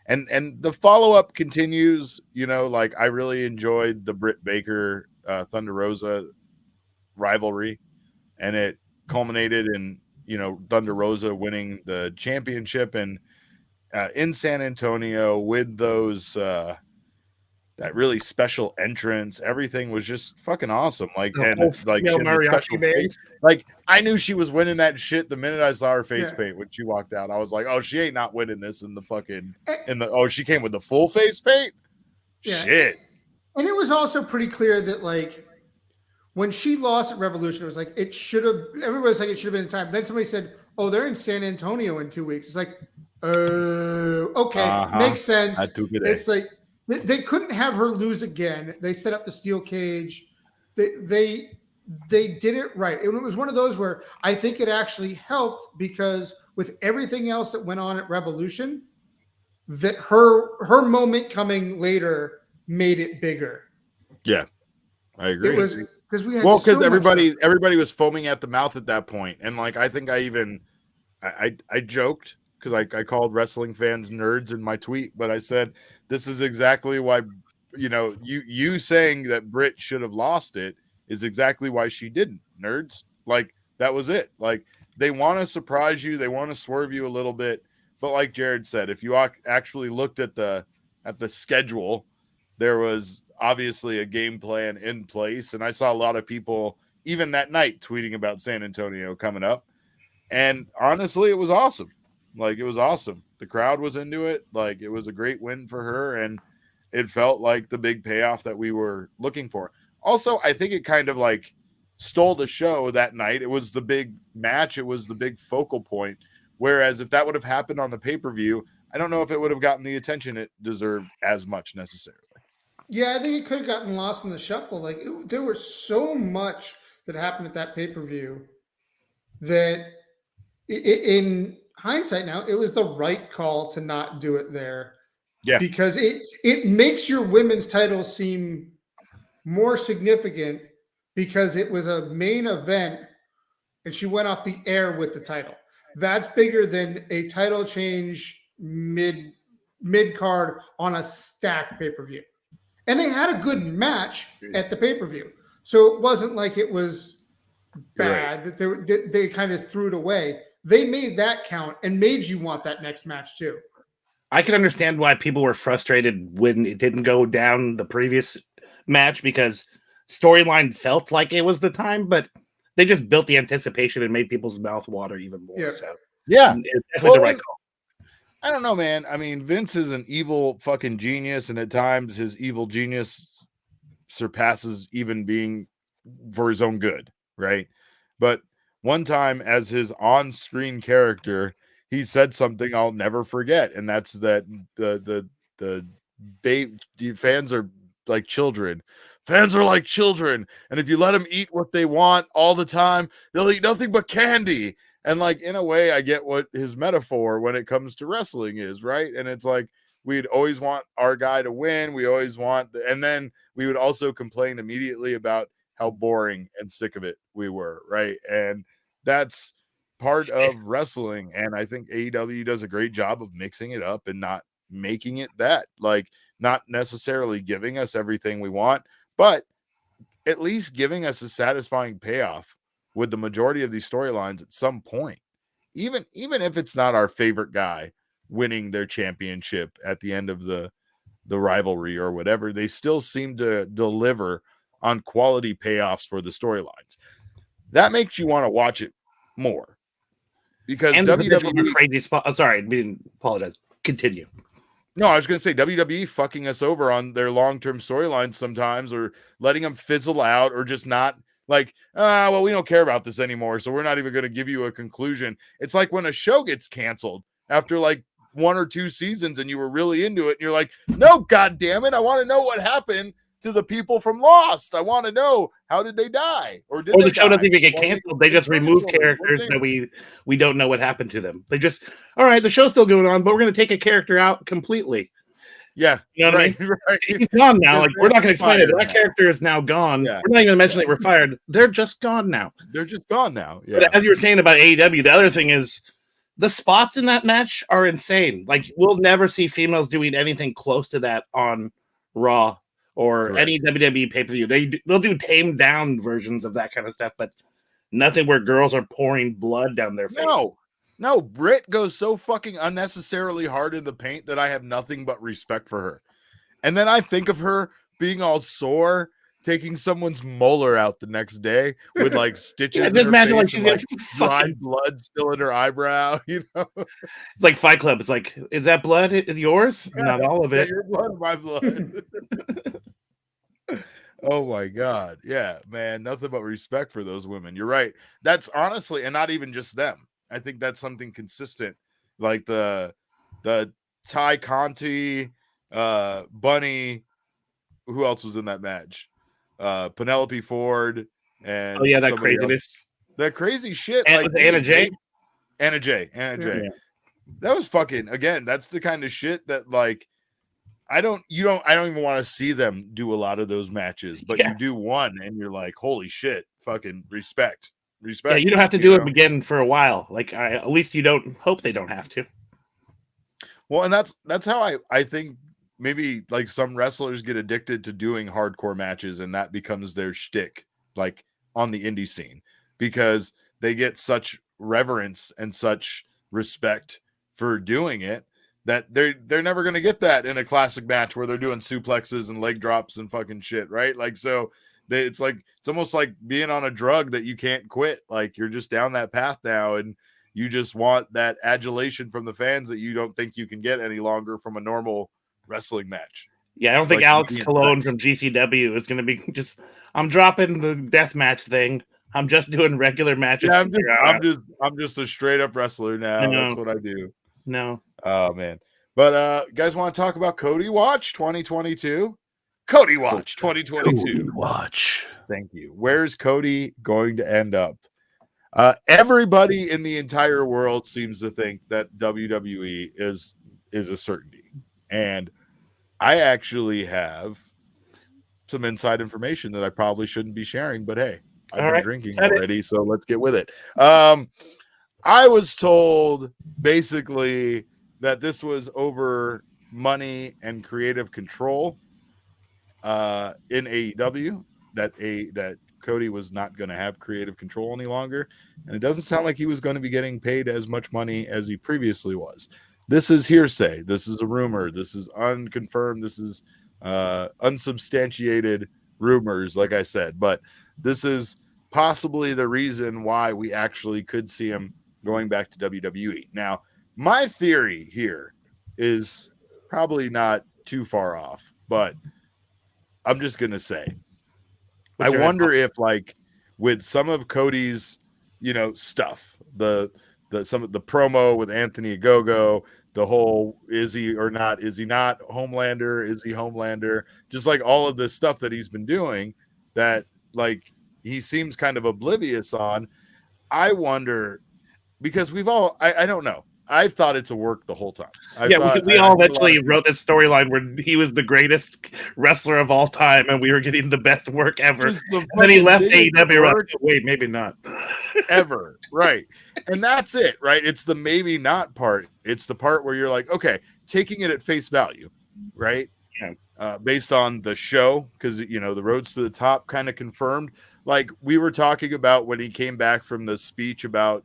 And the follow-up continues. You know, like I really enjoyed the Britt Baker Thunder Rosa rivalry, and it culminated in Thunder Rosa winning the championship and in San Antonio with those that really special entrance. Everything was just fucking awesome. Like, and like she had the special face. Like, I knew she was winning that shit the minute I saw her face paint when she walked out. I was like, oh, she ain't not winning this in the fucking she came with the full face paint. Yeah. Shit. And it was also pretty clear that like when she lost at Revolution, it was like everybody's like it should have been in time. Then somebody said, oh, they're in San Antonio in 2 weeks. It's like, okay, makes sense. It's like they couldn't have her lose again. They set up the steel cage. They did it right. And it was one of those where I think it actually helped because with everything else that went on at Revolution, that her moment coming later made it bigger. Yeah, I agree. It was because we had because everybody was foaming at the mouth at that point, and like I think I joked because I called wrestling fans nerds in my tweet, but I said this is exactly why you saying that Britt should have lost it is exactly why she didn't. Nerds, like that was it. Like they want to surprise you, they want to swerve you a little bit, but like Jared said, if you actually looked at the schedule, there was obviously a game plan in place, and I saw a lot of people even that night tweeting about San Antonio coming up, and honestly, it was awesome. Like it was awesome. The crowd was into it. Like it was a great win for her, and it felt like the big payoff that we were looking for. Also, I think it kind of like stole the show that night. It was the big match. It was the big focal point. Whereas if that would have happened on the pay-per-view, I don't know if it would have gotten the attention it deserved as much necessarily. Yeah, I think it could have gotten lost in the shuffle. Like there was so much that happened at that pay-per-view that in hindsight now, it was the right call to not do it there. Yeah. Because it makes your women's title seem more significant because it was a main event and she went off the air with the title. That's bigger than a title change mid card on a stacked pay-per-view. And they had a good match at the pay-per-view. So it wasn't like it was bad that they kind of threw it away. They made that count and made you want that next match too. I can understand why people were frustrated when it didn't go down the previous match because storyline felt like it was the time, but they just built the anticipation and made people's mouth water even more. Yeah. So yeah, it's definitely the right call. I don't know, man. I mean, Vince is an evil fucking genius, and at times his evil genius surpasses even being for his own good, right? But one time, as his on-screen character, he said something I'll never forget, and that's that the fans are like children. Fans are like children, and if you let them eat what they want all the time, they'll eat nothing but candy. And like in a way, I get what his metaphor when it comes to wrestling is, right? And it's like we'd always want our guy to win. We always want, and then we would also complain immediately about how boring and sick of it we were, right? And that's part of wrestling. And I think AEW does a great job of mixing it up and not making it that, like not necessarily giving us everything we want, but at least giving us a satisfying payoff with the majority of these storylines at some point, even if it's not our favorite guy winning their championship at the end of the rivalry or whatever, they still seem to deliver on quality payoffs for the storylines. That makes you want to watch it more because WWE crazy spot. I'm sorry, I didn't apologize. Continue. No, I was going to say WWE fucking us over on their long-term storylines sometimes, or letting them fizzle out, or just not like, well, we don't care about this anymore, so we're not even going to give you a conclusion. It's like when a show gets canceled after like 1 or 2 seasons and you were really into it, and you're like, no, God damn it, I want to know what happened to the people from Lost. I want to know, how did they die? Or did the show doesn't even get canceled. They just remove characters that we don't know what happened to them. They just, all right, the show's still going on, but we're going to take a character out completely. Yeah, you know what I mean? Right. He's gone now. Like, we're not going to explain it. That character is now gone. Yeah. We're not even mentioning they were fired. They're just gone now. They're just gone now. Yeah. But as you were saying about AEW, the other thing is the spots in that match are insane. Like, we'll never see females doing anything close to that on Raw or any WWE pay-per-view. They'll do tamed down versions of that kind of stuff, but nothing where girls are pouring blood down their face. No, Britt goes so fucking unnecessarily hard in the paint that I have nothing but respect for her. And then I think of her being all sore, taking someone's molar out the next day with like stitches in her face and like dried blood still in her eyebrow. You know, it's like Fight Club. It's like, is that blood yours? Yeah, not all of it. Your blood, my blood. Oh my God. Yeah, man. Nothing but respect for those women. You're right. That's honestly, and not even just them. I think that's something consistent. Like the Ty Conti, Bunny, who else was in that match? Penelope Ford and that craziness. Else. That crazy shit. And like Anna Jay. Anna Jay. Yeah. That was fucking, again, that's the kind of shit that like I don't even want to see them do a lot of those matches, but you do one and you're like, holy shit, fucking respect. Yeah, you don't have to do it again for a while. Like, at least you don't hope they don't have to. Well, and that's how I think maybe like some wrestlers get addicted to doing hardcore matches, and that becomes their shtick, like on the indie scene, because they get such reverence and such respect for doing it that they're never going to get that in a classic match where they're doing suplexes and leg drops and fucking shit, right? Like, so it's almost like being on a drug that you can't quit. Like, you're just down that path now, and you just want that adulation from the fans that you don't think you can get any longer from a normal wrestling match. Yeah, I don't think Alex Colon from GCW is going to be just, I'm dropping the death match thing. I'm just doing regular matches. Yeah, I'm just a straight up wrestler now. That's what I do. No. Oh man. But guys want to talk about Cody Watch 2022? Cody Watch 2022. Cody Watch. Thank you. Where's Cody going to end up? Everybody in the entire world seems to think that WWE is a certainty. And I actually have some inside information that I probably shouldn't be sharing, but hey, I've been drinking already, so let's get with it. I was told basically that this was over money and creative control in AEW, that Cody was not going to have creative control any longer, and it doesn't sound like he was going to be getting paid as much money as he previously was. This is hearsay. This is a rumor. This is unconfirmed. This is unsubstantiated rumors, like I said, but this is possibly the reason why we actually could see him going back to WWE. Now, my theory here is probably not too far off, but I'm just going to say, I wonder if, like, with some of Cody's, stuff, some of the promo with Anthony Ogogo, the whole is he not Homelander, is he Homelander, just like all of this stuff that he's been doing that, like, he seems kind of oblivious on. I wonder, because I don't know. I've thought it's a work the whole time. We all eventually wrote this storyline where he was the greatest wrestler of all time, and we were getting the best work ever. And then he left AEW. Wait, maybe not. Ever. Right. And that's it, right? It's the maybe not part. It's the part where you're like, okay, taking it at face value, right? Yeah. Based on the show, because, the roads to the top kind of confirmed. Like we were talking about when he came back from the speech about,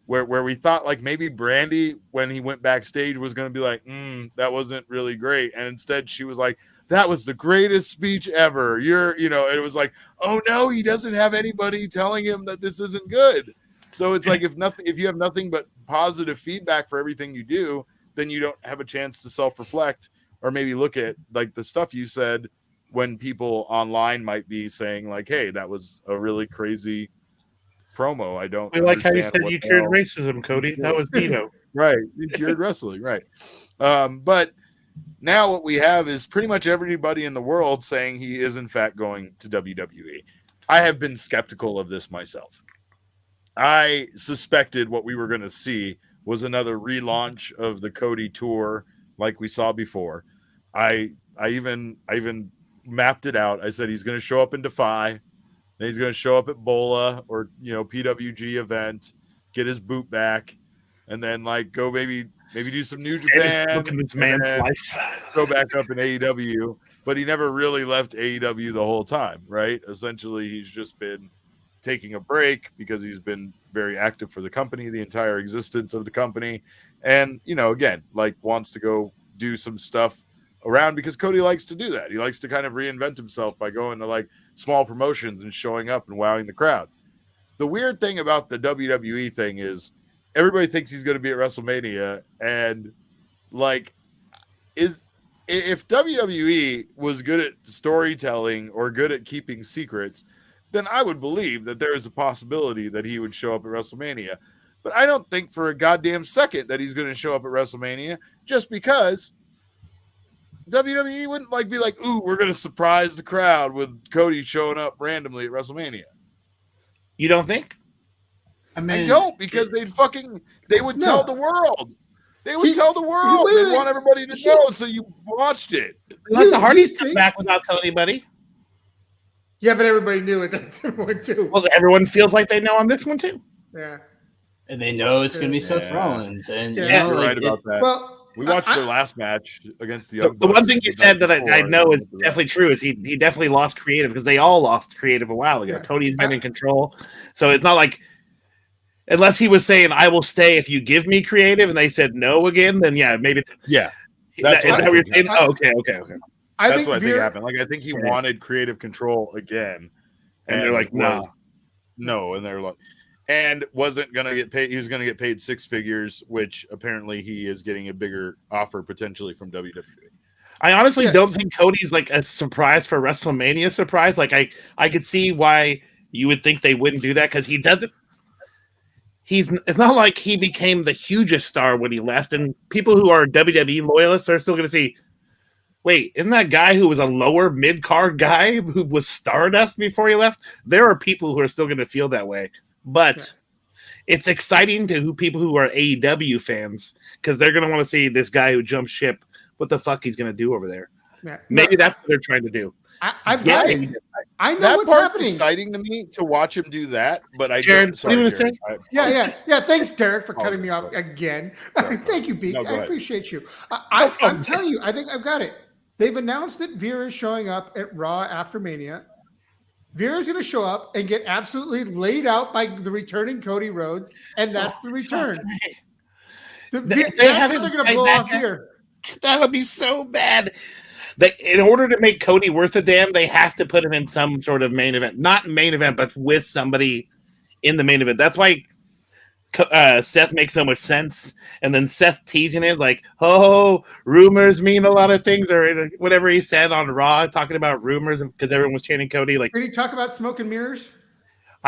where we thought like maybe Brandy, when he went backstage, was going to be like, that wasn't really great. And instead she was like, that was the greatest speech ever. And it was like, oh no, he doesn't have anybody telling him that this isn't good. So it's like, if you have nothing but positive feedback for everything you do, then you don't have a chance to self-reflect or maybe look at like the stuff you said when people online might be saying like, hey, that was a really crazy promo. I like how you said you cured racism, Cody. That was Nino. Right. You cured wrestling. Right. But now what we have is pretty much everybody in the world saying he is in fact going to WWE. I have been skeptical of this myself. I suspected what we were going to see was another relaunch of the Cody tour like we saw before. I even mapped it out. I said he's going to show up in Defy, then he's going to show up at Bola or PWG event, get his boot back, and then like go maybe do some New Japan, and then go back up in AEW. But he never really left AEW the whole time, right? Essentially, he's just been taking a break because he's been very active for the company, the entire existence of the company. And, again, like wants to go do some stuff around because Cody likes to do that. He likes to kind of reinvent himself by going to like small promotions and showing up and wowing the crowd. The weird thing about the WWE thing is everybody thinks he's going to be at WrestleMania, and like if WWE was good at storytelling or good at keeping secrets, then I would believe that there is a possibility that he would show up at WrestleMania. But I don't think for a goddamn second that he's going to show up at WrestleMania, just because WWE wouldn't be like, ooh, we're going to surprise the crowd with Cody showing up randomly at WrestleMania. You don't think? I don't, because they would tell the world. They would tell the world. They want everybody to know, so you watched it. Let the Hardys come back without telling anybody. Yeah, but everybody knew it that one too. Well, everyone feels like they know on this one too. Yeah. And they know it's going to be Seth Rollins. And you're right about that. Well, we watched their last match against the Young Bucks. The one thing you said that I know is definitely true is he definitely lost creative, because they all lost creative a while ago. Yeah. Tony's been in control. So it's not like, unless he was saying, I will stay if you give me creative, and they said no again, then maybe. Yeah. That's what you're saying. Oh, okay. That's what I think happened. Like, I think he wanted creative control again. And they're like, no. And they're like, and wasn't going to get paid. He was going to get paid six figures, which apparently he is getting a bigger offer potentially from WWE. I honestly don't think Cody's like a surprise for WrestleMania surprise. Like I could see why you would think they wouldn't do that, because he doesn't. It's not like he became the hugest star when he left, and people who are WWE loyalists are still going to see, wait, isn't that guy who was a lower mid-card guy who was Stardust before he left? There are people who are still going to feel that way. But it's exciting to people who are AEW fans, because they're going to want to see this guy who jumped ship, what the fuck he's going to do over there. Yeah. Maybe that's what they're trying to do. I've got it. I know that what's happening. Exciting to me to watch him do that, but I Jared, don't. Sorry, Jared. Yeah. Thanks, Derek, for cutting me off again. Thank you, Beek. I appreciate you. I'm telling you, I think I've got it. They've announced that Vera is showing up at Raw after Mania. Vera's going to show up and get absolutely laid out by the returning Cody Rhodes, and that's the return. That's how they're going to blow off here. That would be so bad. In order to make Cody worth a damn, they have to put him in some sort of main event. Not main event, but with somebody in the main event. That's why Seth makes so much sense. And then Seth teasing it like, oh, rumors mean a lot of things, or whatever he said on Raw, talking about rumors because everyone was chanting Cody. Like, did he talk about smoke and mirrors?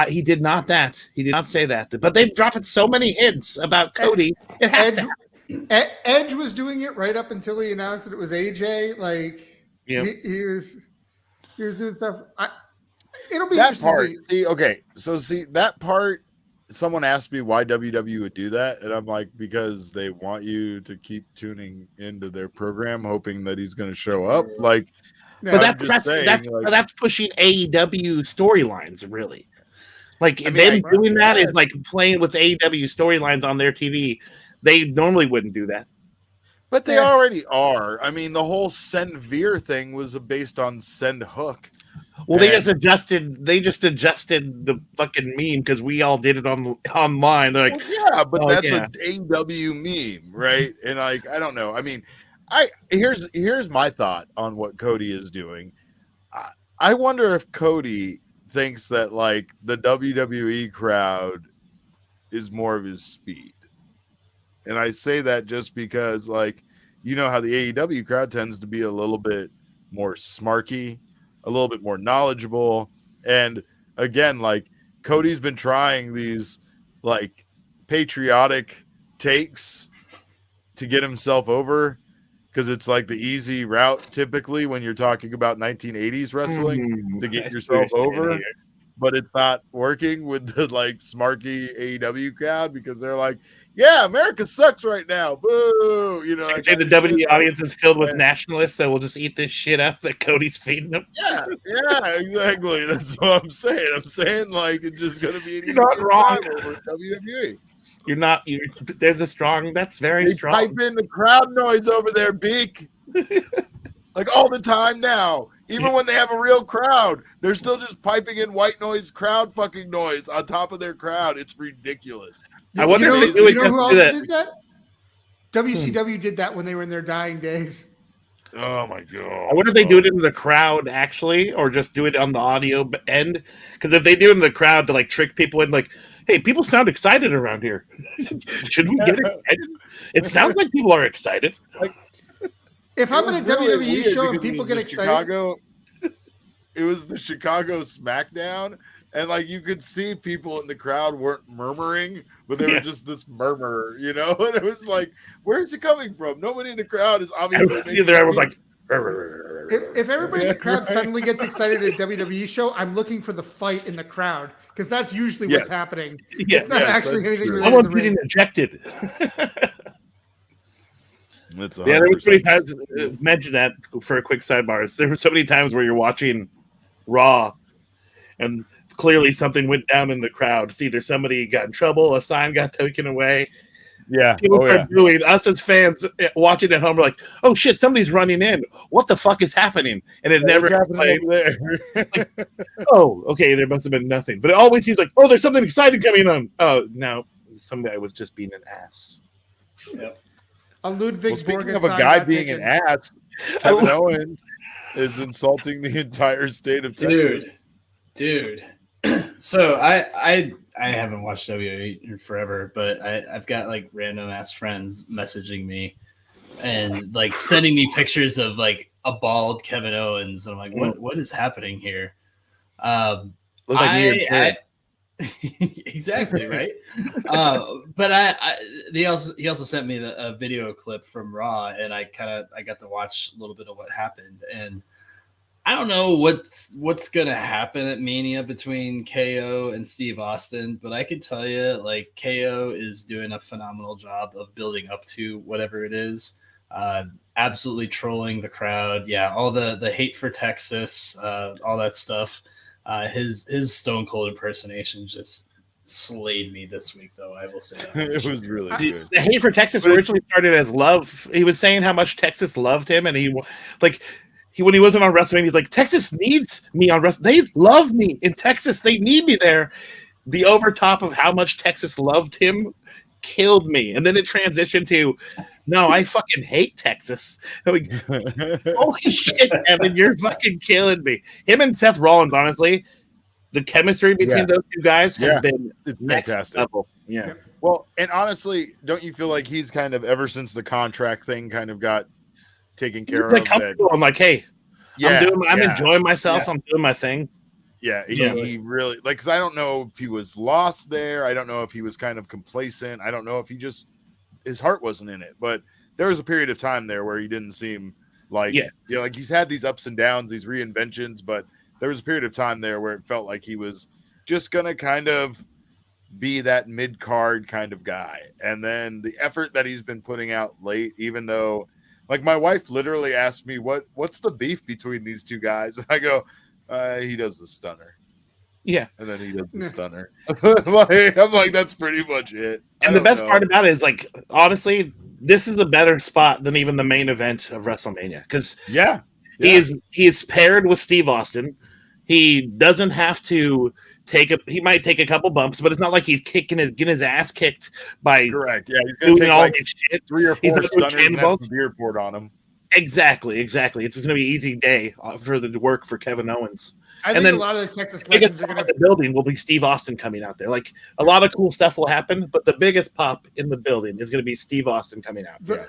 He did not that. He did not say that. But they've dropped so many hints about Cody. Edge was doing it right up until he announced that it was AJ. Like, he was doing stuff. It'll be that part. So that part. Someone asked me why WWE would do that, and I'm like, because they want you to keep tuning into their program, hoping that he's going to show up. Like, but that's pushing AEW storylines, really. Like, doing that is like playing with AEW storylines on their TV. They normally wouldn't do that. But they already are. I mean, the whole Send Veer thing was based on Send Hook. Well, they just adjusted the fucking meme because we all did it online. They're like, that's an AEW meme, right? And like, I don't know. I mean, here's my thought on what Cody is doing. I wonder if Cody thinks that like the WWE crowd is more of his speed. And I say that just because, like, you know how the AEW crowd tends to be a little bit more smarky, a little bit more knowledgeable. And again, like, Cody's been trying these like patriotic takes to get himself over, because it's like the easy route typically when you're talking about 1980s wrestling to get yourself over. but it's not working with the like smarky AEW crowd because they're like, yeah, America sucks right now. Boo. You know, the WWE audience is filled with nationalists, so we'll just eat this shit up that Cody's feeding them. Yeah, exactly. That's what I'm saying. I'm saying like it's just gonna be You're not wrong over WWE. You're not. There's a strong. That's very strong. Type in the crowd noise over there, Beek. Like all the time now. Even when they have a real crowd, they're still just piping in white noise, crowd fucking noise on top of their crowd. It's ridiculous. I wonder if you know who else did that? WCW did that when they were in their dying days. Oh my god! I wonder if they do it in the crowd actually, or just do it on the audio end. Because if they do it in the crowd to like trick people in, like, hey, people sound excited around here. Should we get excited? It sounds like people are excited. Like, if I'm in a WWE show and people get excited, it was the Chicago SmackDown, and like you could see people in the crowd weren't murmuring, but they were just this murmur, you know. And it was like, where is it coming from? Nobody in the crowd is obviously. There was like. If everybody in the crowd suddenly gets excited at a WWE show, I'm looking for the fight in the crowd because that's usually what's happening. It's not actually anything related. Someone's getting ejected. There were so many times. Mention that for a quick sidebar. There were so many times where you're watching Raw, and clearly something went down in the crowd. It's either somebody got in trouble, a sign got taken away. Yeah, people are doing. Us as fans watching at home are like, "Oh shit, somebody's running in. What the fuck is happening?" And it never happened like, oh, okay, there must have been nothing. But it always seems like, "Oh, there's something exciting coming on." Oh, no, some guy was just being an ass. Yep. Ludwig speaking of a guy being an ass, Kevin Owens is insulting the entire state of Texas. Dude. So I haven't watched WWE in forever, but I've got like random ass friends messaging me and like sending me pictures of like a bald Kevin Owens, and I'm like, what is happening here? Look like exactly right. But he also sent me a video clip from Raw, and I got to watch a little bit of what happened, and I don't know what's gonna happen at Mania between KO and Steve Austin, but I can tell you, like, KO is doing a phenomenal job of building up to whatever it is. Absolutely trolling the crowd. Yeah, all the hate for Texas, all that stuff. His Stone Cold impersonation just slayed me this week, though. I will say that. It was really good. The hate for Texas originally started as love. He was saying how much Texas loved him, and when he wasn't on WrestleMania, he's like, Texas needs me on WrestleMania. They love me in Texas. They need me there. The overtop of how much Texas loved him killed me. And then it transitioned to, no, I fucking hate Texas. Like, holy shit, Evan, you're fucking killing me. Him and Seth Rollins, honestly, the chemistry between those two guys has been next level. Yeah. Well, and honestly, don't you feel like he's kind of, ever since the contract thing kind of got taken care of, I'm like, hey, I'm enjoying myself. I'm doing my thing. He really, like, because I don't know if he was lost there. I don't know if he was kind of complacent. I don't know if his heart wasn't in it. But there was a period of time there where he didn't seem like, like he's had these ups and downs, these reinventions. But there was a period of time there where it felt like he was just gonna kind of be that mid-card kind of guy. And then the effort that he's been putting out late, even though, like, my wife literally asked me, what's the beef between these two guys? And I go, he does the stunner. Yeah. And then he does the stunner. I'm like, that's pretty much it. And the best part about it is, like, honestly, this is a better spot than even the main event of WrestleMania. Because he is paired with Steve Austin. He doesn't have to he might take a couple bumps, but it's not like he's getting his ass kicked by he's gonna doing take all like this shit. 3 or 4 stunners and have some beer poured on him. Exactly. It's going to be an easy day for the work for Kevin Owens. I think a lot of the Texas legends are going to the building will be Steve Austin coming out there. Like, a lot of cool stuff will happen, but the biggest pop in the building is going to be Steve Austin coming out. The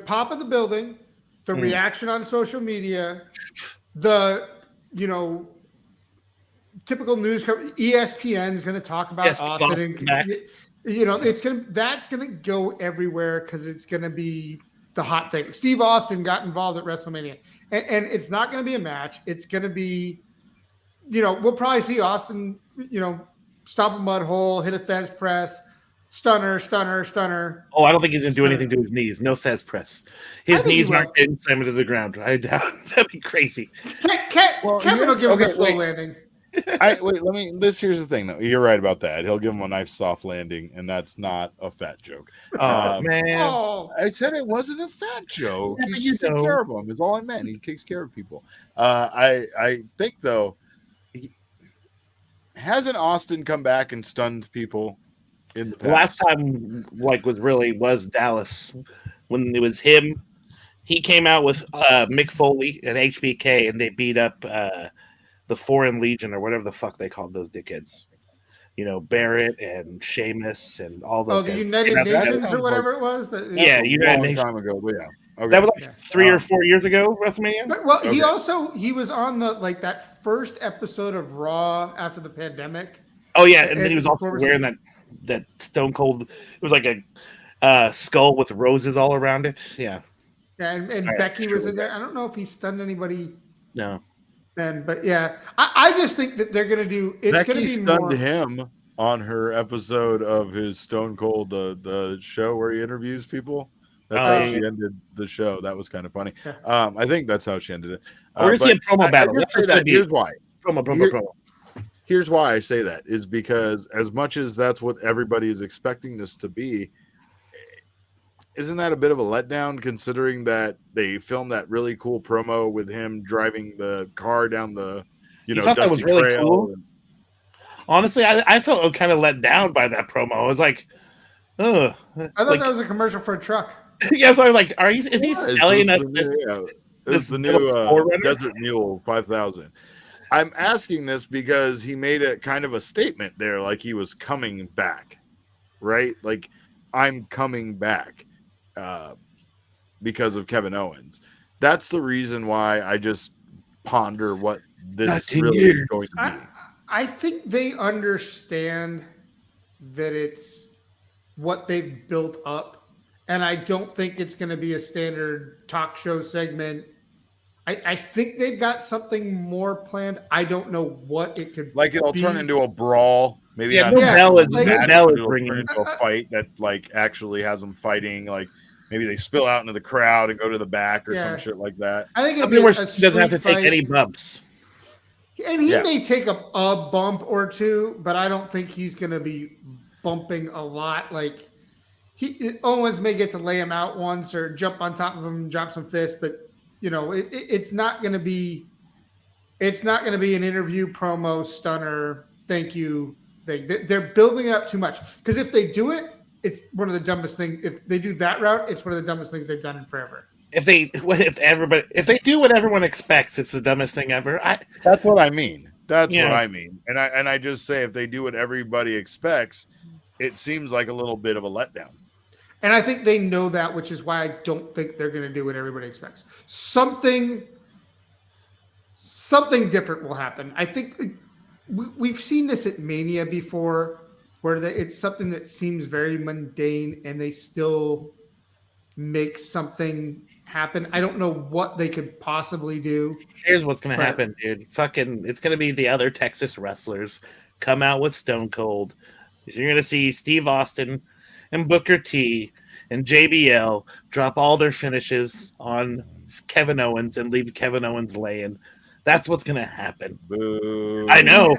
pop of the building, the reaction on social media, the typical news coverage. ESPN is going to talk about Austin, and that's going to go everywhere because it's going to be the hot thing. Steve Austin got involved at WrestleMania, and it's not going to be a match. It's going to be we'll probably see Austin, stomp a mud hole, hit a Thez press, stunner. Oh, I don't think he's going to do anything to his knees. No Thez press. His knees aren't getting slammed to the ground. I doubt. That'd be crazy. Kevin will give him a slow landing. Here's the thing, though. You're right about that. He'll give him a nice soft landing, and that's not a fat joke. Oh, man. I said it wasn't a fat joke. He just takes care of them, is all I meant. He takes care of people. I think, though, hasn't Austin come back and stunned people in the past? Last time, was Dallas. When it was him, he came out with Mick Foley and HBK, and they beat up the Foreign Legion or whatever the fuck they called those dickheads. Barrett and Sheamus and all those. The United Nations or whatever it was. United Nations. Time ago, but yeah. Okay. That was 3 or 4 years ago, WrestleMania. Well, he was on that first episode of Raw after the pandemic. Oh yeah, and then he was also wearing that Stone Cold. It was like a skull with roses all around it. Yeah. Yeah, and Becky was in there. I don't know if he stunned anybody. No. Then, but yeah, I just think that they're gonna do. Becky stunned him on her episode of his Stone Cold the show where he interviews people. That's how she ended the show. That was kind of funny. I think that's how she ended it. We're gonna see a promo battle. Here's why. Promo. Here's why I say that is because as much as that's what everybody is expecting this to be, isn't that a bit of a letdown considering that they filmed that really cool promo with him driving the car down the dusty trail? Cool? Honestly, I felt kind of let down by that promo. I was like, oh. I thought that was a commercial for a truck. Yeah, so I was like, is he selling us this? It's the new Desert Mule 5000. I'm asking this because he made a kind of a statement there, like he was coming back, right? Like, I'm coming back because of Kevin Owens. That's the reason why I just ponder what this really is going to be. I think they understand that it's what they've built up, and I don't think it's going to be a standard talk show segment. I think they've got something more planned. I don't know what it could like. It'll turn into a brawl. Maybe Bell is bringing into a fight that actually has them fighting. Like maybe they spill out into the crowd and go to the back or some shit like that. I think something where he doesn't have to take any bumps. And he may take a bump or two, but I don't think he's going to be bumping a lot. Like Owens may get to lay him out once or jump on top of him and drop some fists, but it's not going to be. It's not going to be an interview promo stunner. Thank you thing. They're building it up too much because if they do it, it's one of the dumbest things. If they do that route, it's one of the dumbest things they've done in forever. If they do what everyone expects, it's the dumbest thing ever. That's what I mean. What I mean. And I just say if they do what everybody expects, it seems like a little bit of a letdown. And I think they know that, which is why I don't think they're going to do what everybody expects. Something different will happen. I think we've seen this at Mania before, where it's something that seems very mundane, and they still make something happen. I don't know what they could possibly do. Here's what's going to happen, dude. It's going to be the other Texas wrestlers come out with Stone Cold. So you're going to see Steve Austin and Booker T and JBL drop all their finishes on Kevin Owens and leave Kevin Owens laying. That's what's going to happen. Boo. I know.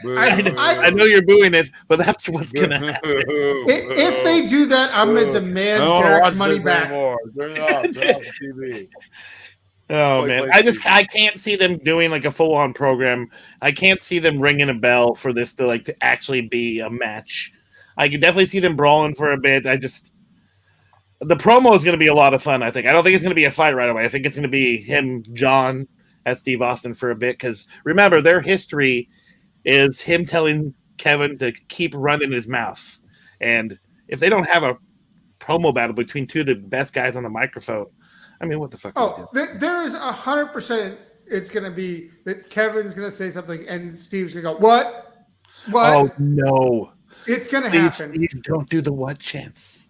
I know you're booing it, but that's what's going to happen. If they do that, I'm going to demand Derek's money back. Turn it off. Turn off the TV. Oh, man. I can't see them doing like a full-on program. I can't see them ringing a bell for this to actually be a match. I could definitely see them brawling for a bit. The promo is going to be a lot of fun, I think. I don't think it's going to be a fight right away. I think it's going to be him, John, as Steve Austin for a bit. Because remember, their history is him telling Kevin to keep running his mouth. And if they don't have a promo battle between two of the best guys on the microphone, I mean, what the fuck? There is 100%. It's going to be that Kevin's going to say something and Steve's going to go, what? Oh, no. It's going to happen. Steve, don't do the what chance.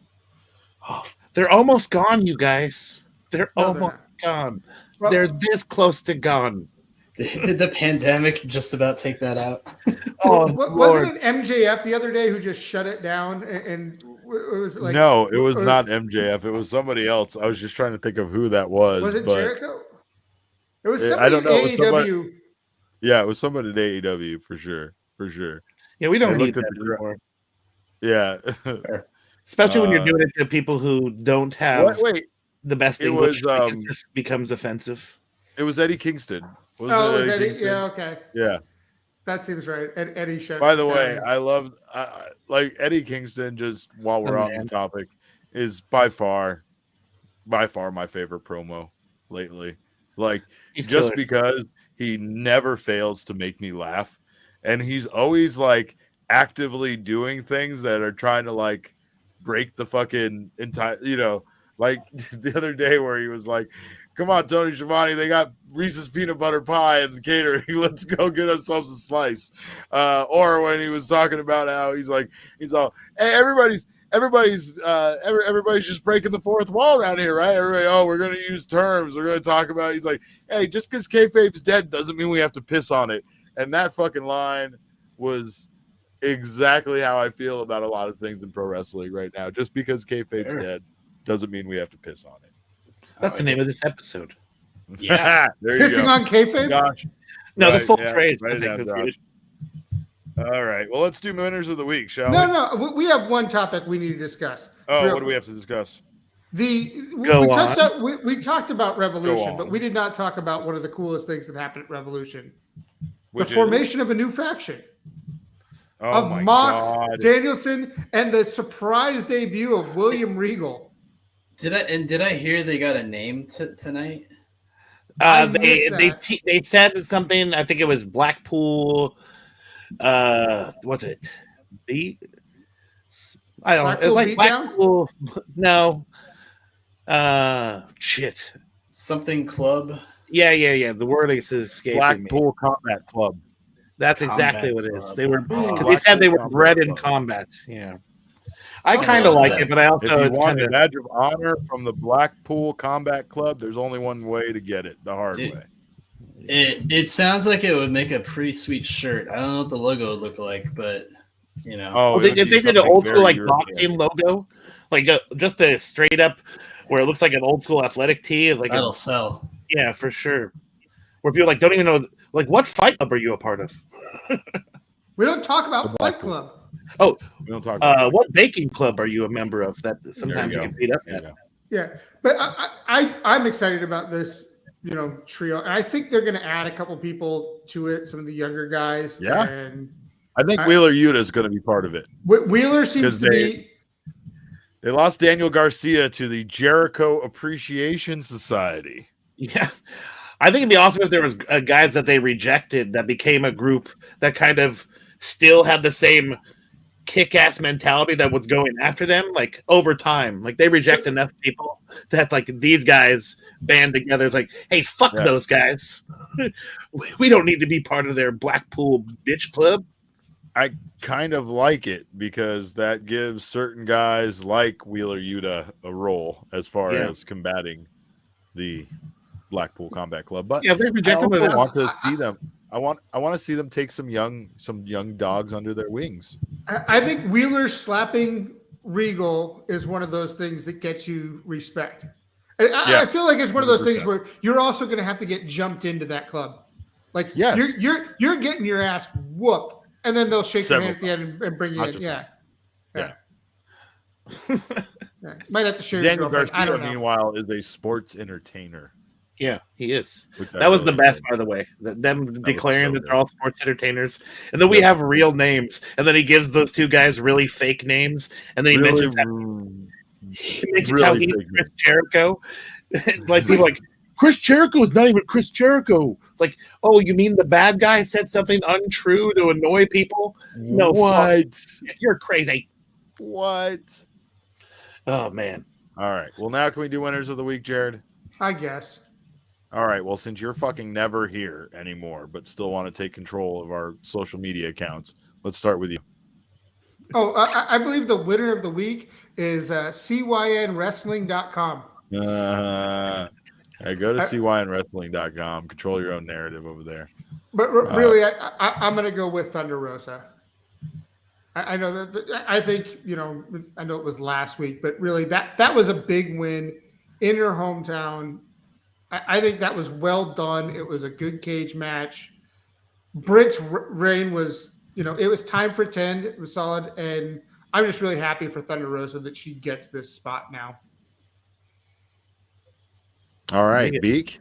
Oh, they're almost gone, you guys. They're almost gone. Well, they're this close to gone. Did the pandemic just about take that out? Wasn't it MJF the other day who just shut it down? And it was like no, it was not MJF. It was somebody else. I was just trying to think of who that was. Was it Jericho? It was somebody I don't know. AEW. Yeah, it was somebody at AEW for sure. For sure. Yeah, we don't need that anymore. Yeah. Especially when you're doing it to people who don't have the best English. It just becomes offensive. It was Eddie Kingston. It was Eddie? Yeah, okay. Yeah. That seems right. And Eddie shut. By the way, I love like Eddie Kingston, just while we're on the topic, is by far my favorite promo lately. Like, just because he never fails to make me laugh. And he's always like actively doing things that are trying to like break the fucking entire, like the other day where he was like, come on, Tony Schiavone, they got Reese's peanut butter pie in the catering. Let's go get ourselves a slice. Or when he was talking about how he's all, hey, everybody's just breaking the fourth wall around here, right? Everybody, we're going to use terms. We're going to talk about, he's like, hey, just because kayfabe's dead doesn't mean we have to piss on it. And that fucking line was exactly how I feel about a lot of things in pro wrestling right now. Just because kayfabe's dead doesn't mean we have to piss on it. That's the name of this episode. Yeah. There you Pissing go. on kayfabe? Gosh. No, the full phrase. I think that's good. All right. Well, let's do winners of the week, shall we? No. We have one topic we need to discuss. What do we have to discuss? We talked about Revolution, but we did not talk about one of the coolest things that happened at Revolution. The formation of a new faction. Of Mox, Danielson, and the surprise debut of William Regal. Did I hear they got a name tonight? They said something. I think it was Blackpool. What's it? Beek? I don't know. It was like Blackpool. No. Shit. Something club. Yeah. The word is escaping Blackpool Combat Club. That's exactly what it is. They were because they said they were bred in combat. Yeah. I kind of like it, but I also if you want a badge of honor from the Blackpool Combat Club, there's only one way to get it, the hard way. It sounds like it would make a pretty sweet shirt. I don't know what the logo would look like, but if they did an old school like boxing logo, like just a straight up where it looks like an old school athletic tee, like that'll sell. Yeah, for sure. Where people like don't even know like what fight club are you a part of? We don't talk about Fight Club. Oh, we don't talk about what baking club are you a member of that sometimes you get beat up at? Yeah, but I'm excited about this, trio. And I think they're going to add a couple people to it, some of the younger guys. Yeah. And I think Wheeler Yuta is going to be part of it. Wheeler seems to be. They lost Daniel Garcia to the Jericho Appreciation Society. Yeah. I think it'd be awesome if there was guys that they rejected that became a group that kind of still had the same kick-ass mentality that was going after them, like over time. Like they reject enough people that like these guys band together. It's like, hey, fuck those guys. We don't need to be part of their Blackpool bitch club. I kind of like it because that gives certain guys like Wheeler Yuta a role as far as combating the Blackpool Combat Club. But they rejected I want to see them. I want to see them take some young dogs under their wings. I think Wheeler slapping Regal is one of those things that gets you respect. I feel like it's one of those 100%. Things where you're also going to have to get jumped into that club. Like you're getting your ass whooped, and then they'll shake your hand at the end and bring you in. Yeah. Might have to share. Daniel Garcia, meanwhile, is a sports entertainer. Yeah, he is. That was the best, by the way. Them declaring that they're all sports entertainers, and then we have real names, and then he gives those two guys really fake names, and then he mentions how he's Chris Jericho. Like people like Chris Jericho is not even Chris Jericho. It's like, oh, you mean the bad guy said something untrue to annoy people? No, what? You're crazy. What? Oh man. All right. Well, now can we do winners of the week, Jared? I guess. All right. Well, since you're fucking never here anymore, but still want to take control of our social media accounts, let's start with you. Oh, I believe the winner of the week is cynwrestling.com. Hey, go to cynwrestling.com. Control your own narrative over there. But really, I'm going to go with Thunder Rosa. I know that. I think I know it was last week, but really that was a big win in her hometown. I think that was well done. It was a good cage match. Britt's reign was, it was time for 10. It was solid, and I'm just really happy for Thunder Rosa that she gets this spot now. All right, Beek.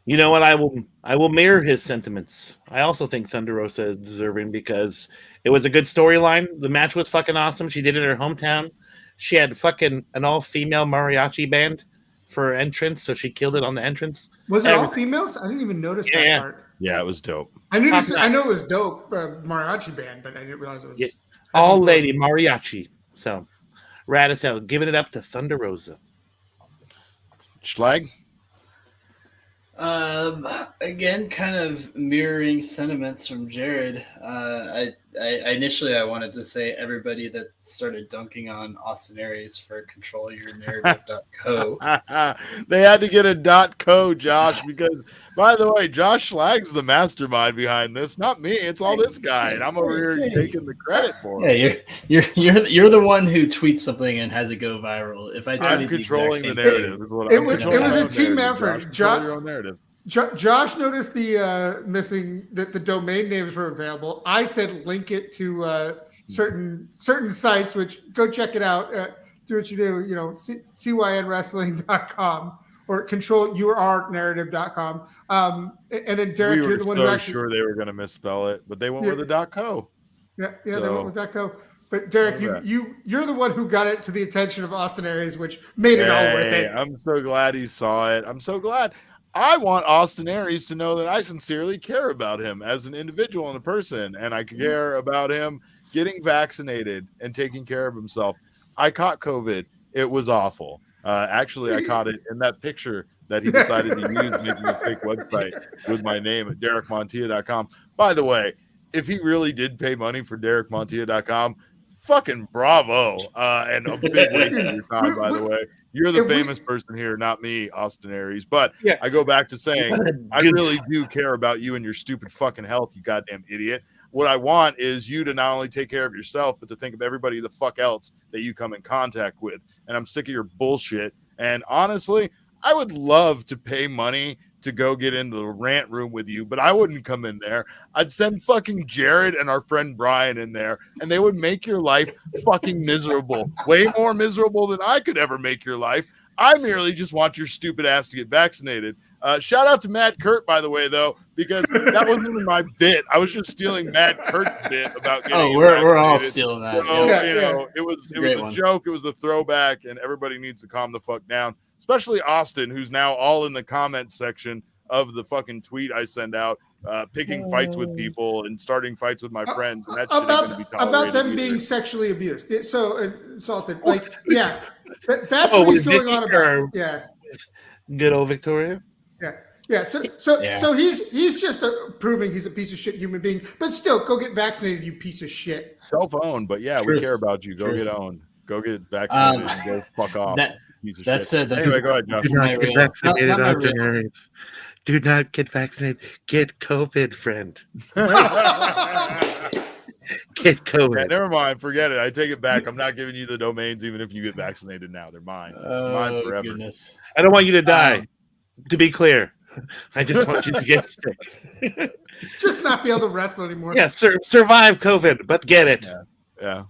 You know what? I will mirror his sentiments. I also think Thunder Rosa is deserving because it was a good storyline. The match was fucking awesome. She did it in her hometown. She had fucking an all-female mariachi band for her entrance, so she killed it on the entrance. Was it all females? I didn't even notice that part. Yeah, it was dope. I know it was dope, mariachi band, but I didn't realize it was all lady mariachi. So, rad as hell. Giving it up to Thunder Rosa. Schlag? Again, kind of mirroring sentiments from Jared. I initially wanted to say everybody that started dunking on Austin Aries for controlyournarrative.co. They had to get a .co, Josh, because by the way, Josh Schlag's the mastermind behind this, not me. It's all this guy, and I'm over here taking the credit for it. Yeah, you're the one who tweets something and has it go viral. If I'm controlling the narrative. It was a team effort. Josh, your own narrative. Josh noticed the missing that the domain names were available. I said link it to certain sites, which go check it out. Do what you do, cynwrestling.com or controlyournarrative.com. And then Derek, you're the one who actually sure they were going to misspell it, but they went with the .co. Yeah, they went with .co. But Derek, you're the one who got it to the attention of Austin Aries, which made it all worth it. I'm so glad he saw it. I'm so glad. I want Austin Aries to know that I sincerely care about him as an individual and a person, and I care about him getting vaccinated and taking care of himself. I caught COVID. It was awful. Actually, I caught it in that picture that he decided to use, making a fake website with my name at DerekMontia.com. By the way, if he really did pay money for DerekMontia.com, fucking bravo. And a big waste of your time, by the way. You're the famous person here, not me, Austin Aries. But I go back to saying, I really do care about you and your stupid fucking health, you goddamn idiot. What I want is you to not only take care of yourself, but to think of everybody the fuck else that you come in contact with. And I'm sick of your bullshit. And honestly, I would love to pay money to go get into the rant room with you, but I wouldn't come in there. I'd send fucking Jared and our friend Bryan in there, and they would make your life fucking miserable. Way more miserable than I could ever make your life. I merely just want your stupid ass to get vaccinated. Shout out to Matt Kurt, by the way, though, because that wasn't even my bit. I was just stealing Matt Kurt's bit about getting we're all stealing that. So, it was a joke. It was a throwback, and everybody needs to calm the fuck down. Especially Austin, who's now all in the comments section of the fucking tweet I send out, picking fights with people and starting fights with my friends. And that shit ain't gonna be tolerated about them being sexually abused. So assaulted. Like, that's what he's going on about. Yeah. Good old Victoria. Yeah. So he's just proving he's a piece of shit human being. But still, go get vaccinated, you piece of shit. Self-owned, but we care about you. Go get owned. Go get vaccinated and go fuck off. Anyway, go ahead, Josh. Do not get vaccinated, Austin Aries. Do not get vaccinated. Get COVID, friend. Get COVID. Yeah, never mind. Forget it. I take it back. I'm not giving you the domains, even if you get vaccinated now. They're mine. Mine forever. Goodness. I don't want you to die. To be clear, I just want you to get sick. Just not be able to wrestle anymore. Yeah, survive COVID, but get it. Yeah.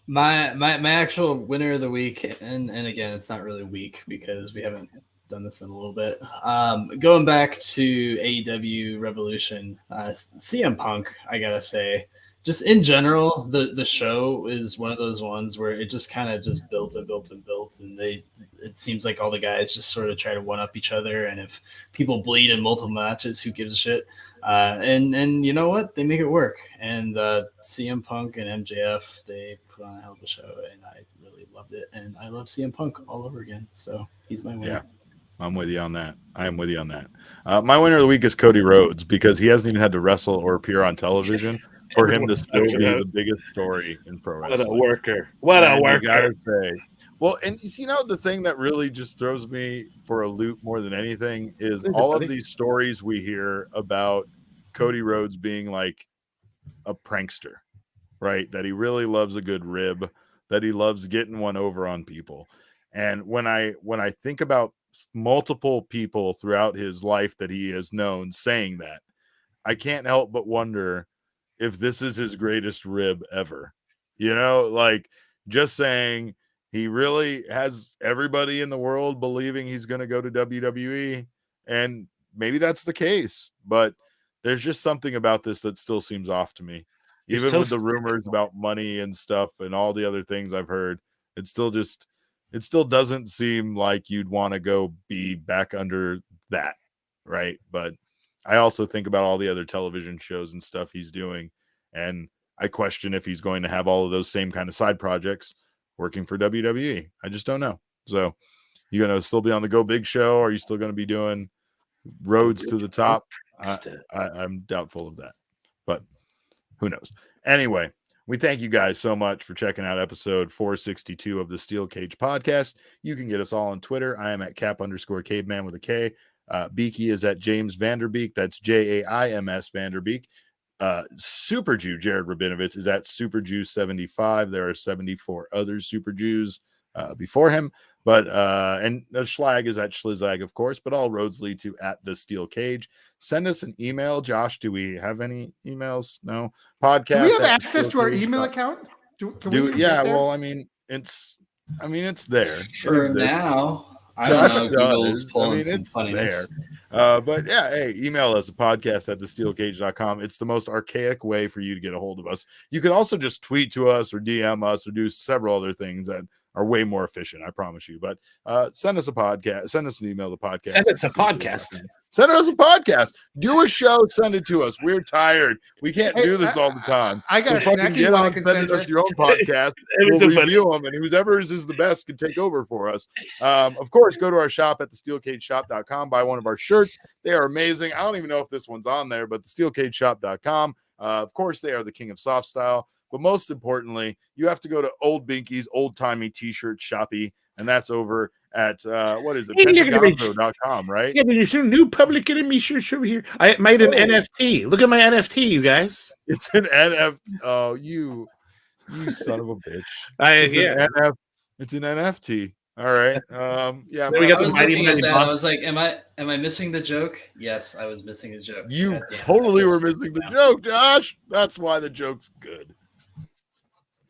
My actual winner of the week, and again, it's not really weak because we haven't done this in a little bit. Going back to AEW Revolution, CM Punk, I gotta say, just in general, the show is one of those ones where it just kind of just built and built and built, and it seems like all the guys just sort of try to one up each other, and if people bleed in multiple matches, who gives a shit? And you know what? They make it work. And CM Punk and MJF, they put on a hell of a show, and I really loved it. And I love CM Punk all over again. So he's my winner. Yeah, I'm with you on that. I am with you on that. My winner of the week is Cody Rhodes because he hasn't even had to wrestle or appear on television for him to still be the biggest story in pro wrestling. What a worker. What a worker. I gotta say, Well, and you know, the thing that really just throws me for a loop more than anything is all of these stories we hear about Cody Rhodes being like a prankster, right? That he really loves a good rib, that he loves getting one over on people. And when I think about multiple people throughout his life that he has known saying that, I can't help but wonder if this is his greatest rib ever. You know, like just saying he really has everybody in the world believing he's going to go to WWE. And maybe that's the case, but there's just something about this that still seems off to me. Even so with the rumors about money and stuff and all the other things I've heard, it still doesn't seem like you'd want to go be back under that, right? But I also think about all the other television shows and stuff he's doing, and I question if he's going to have all of those same kind of side projects working for WWE. I just don't know. So you going to still be on the Go Big show? Or are you still going to be doing roads to the top? I'm doubtful of that, but who knows? Anyway, we thank you guys so much for checking out episode 462 of the Steel Cage podcast. You can get us all on Twitter. I am at Cap_Caveman with a K. Beaky is at James Vanderbeek. That's Jaims Vanderbeek. Super Jew Jared Rabinovich is at Super Jew 75. There are 74 other Super Jews before him, but and the Schlag is at Schlizag, of course, but all roads lead to at the Steel Cage. Send us an email. Josh, do we have any emails? No. Podcast. Do we have access to our email account? Well, I mean, it's there for now. I don't know. Google's pulling some funniness. But yeah, hey, email us at podcast@thesteelcage.com. It's the most archaic way for you to get a hold of us. You can also just tweet to us or DM us or do several other things that are way more efficient, I promise you. But send us a podcast. Send us an email to podcast. Send us a podcast. Send us a podcast. Do a show. Send it to us. We're tired. We can't do this all the time. I got so get on, send us your own podcast. We'll review them, and whoever's is the best can take over for us. Of course, go to our shop at thesteelcageshop.com. Buy one of our shirts. They are amazing. I don't even know if this one's on there, but thesteelcageshop.com. Of course, they are the king of soft style. But most importantly, you have to go to Old Binky's Old Timey T-Shirt Shoppy, and that's over at what is it? Pentagonzo.com, right? Yeah, but there's some new Public Enemy shirts over here. I made an NFT. Look at my NFT, you guys. It's an NFT. Oh, you son of a bitch. It's an NFT. All right. Yeah. We got I was like, am I missing the joke? Yes, I was missing the joke. You totally were missing the joke, Josh. That's why the joke's good.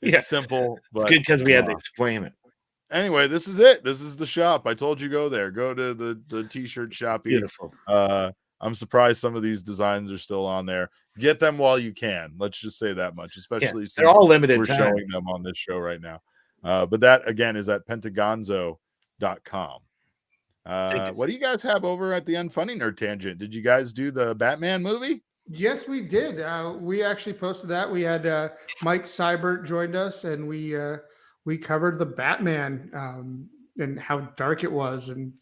It's simple. It's good because we had to explain it. Anyway, this is it. This is the shop. I told you go there. Go to the T-shirt shop. Beautiful. I'm surprised some of these designs are still on there. Get them while you can. Let's just say that much, especially since they're all limited. We're showing them on this show right now. But that again is at pentagonzo.com. What do you guys have over at the Unfunny Nerd Tangent? Did you guys do the Batman movie? Yes, we did. We actually posted that. We had Mike Seibert joined us, and we covered the Batman and how dark it was, and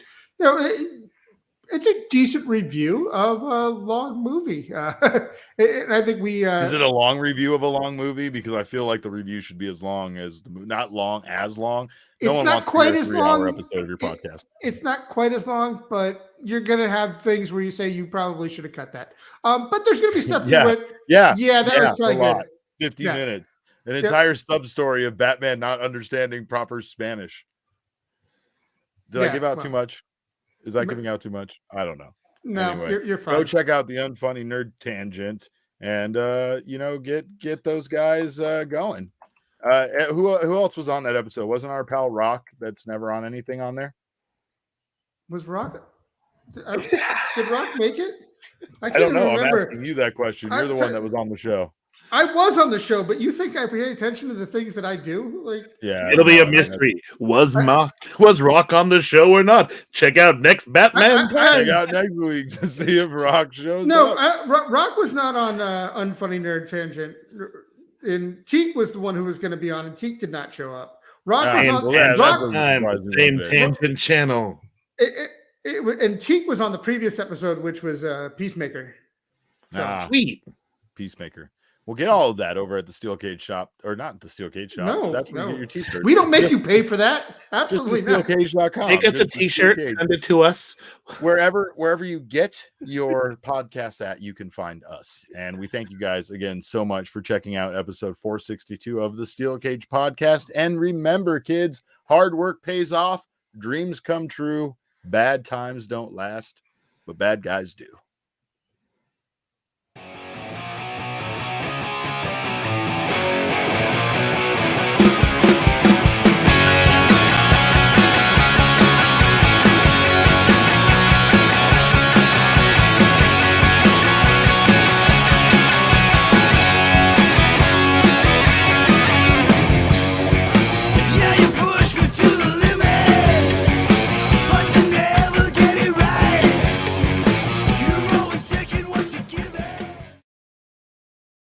it's a decent review of a long movie. And I think we is it a long review of a long movie? Because I feel like the review should be as long as the movie, not long as long. It's not quite as long. Episode of your podcast. It's not quite as long, but you're gonna have things where you say you probably should have cut that. But there's gonna be stuff. That was probably good. 50 minutes, an entire sub story of Batman not understanding proper Spanish. Did I give out too much? Is that giving out too much? I don't know. No, anyway, you're fine. Go check out the Unfunny Nerd Tangent, and get those guys going. Who else was on that episode? Wasn't our pal Rock? That's never on anything on there. Was Rock? Did Rock make it? I don't know. Remember. I'm asking you that question. You're the one that was on the show. I was on the show, but you think I pay attention to the things that I do? It'll be a mystery. Was Rock on the show or not? Check out next Batman. Check out next week to see if Rock shows up. Rock was not on Unfunny Nerd Tangent. And Teak was the one who was going to be on, and Teak did not show up. Rock was on the same tangent channel. And Teak was on the previous episode, which was Peacemaker. So. Sweet. Peacemaker. We'll get all of that over at the Steel Cage shop, or not the Steel Cage shop. No, that's where you get your t-shirt. We don't make you pay for that. Absolutely just steelcage.com. Make us a t-shirt, send it to us. Wherever you get your podcast at, you can find us. And we thank you guys again so much for checking out episode 462 of the Steel Cage podcast. And remember, kids, hard work pays off, dreams come true, bad times don't last, but bad guys do.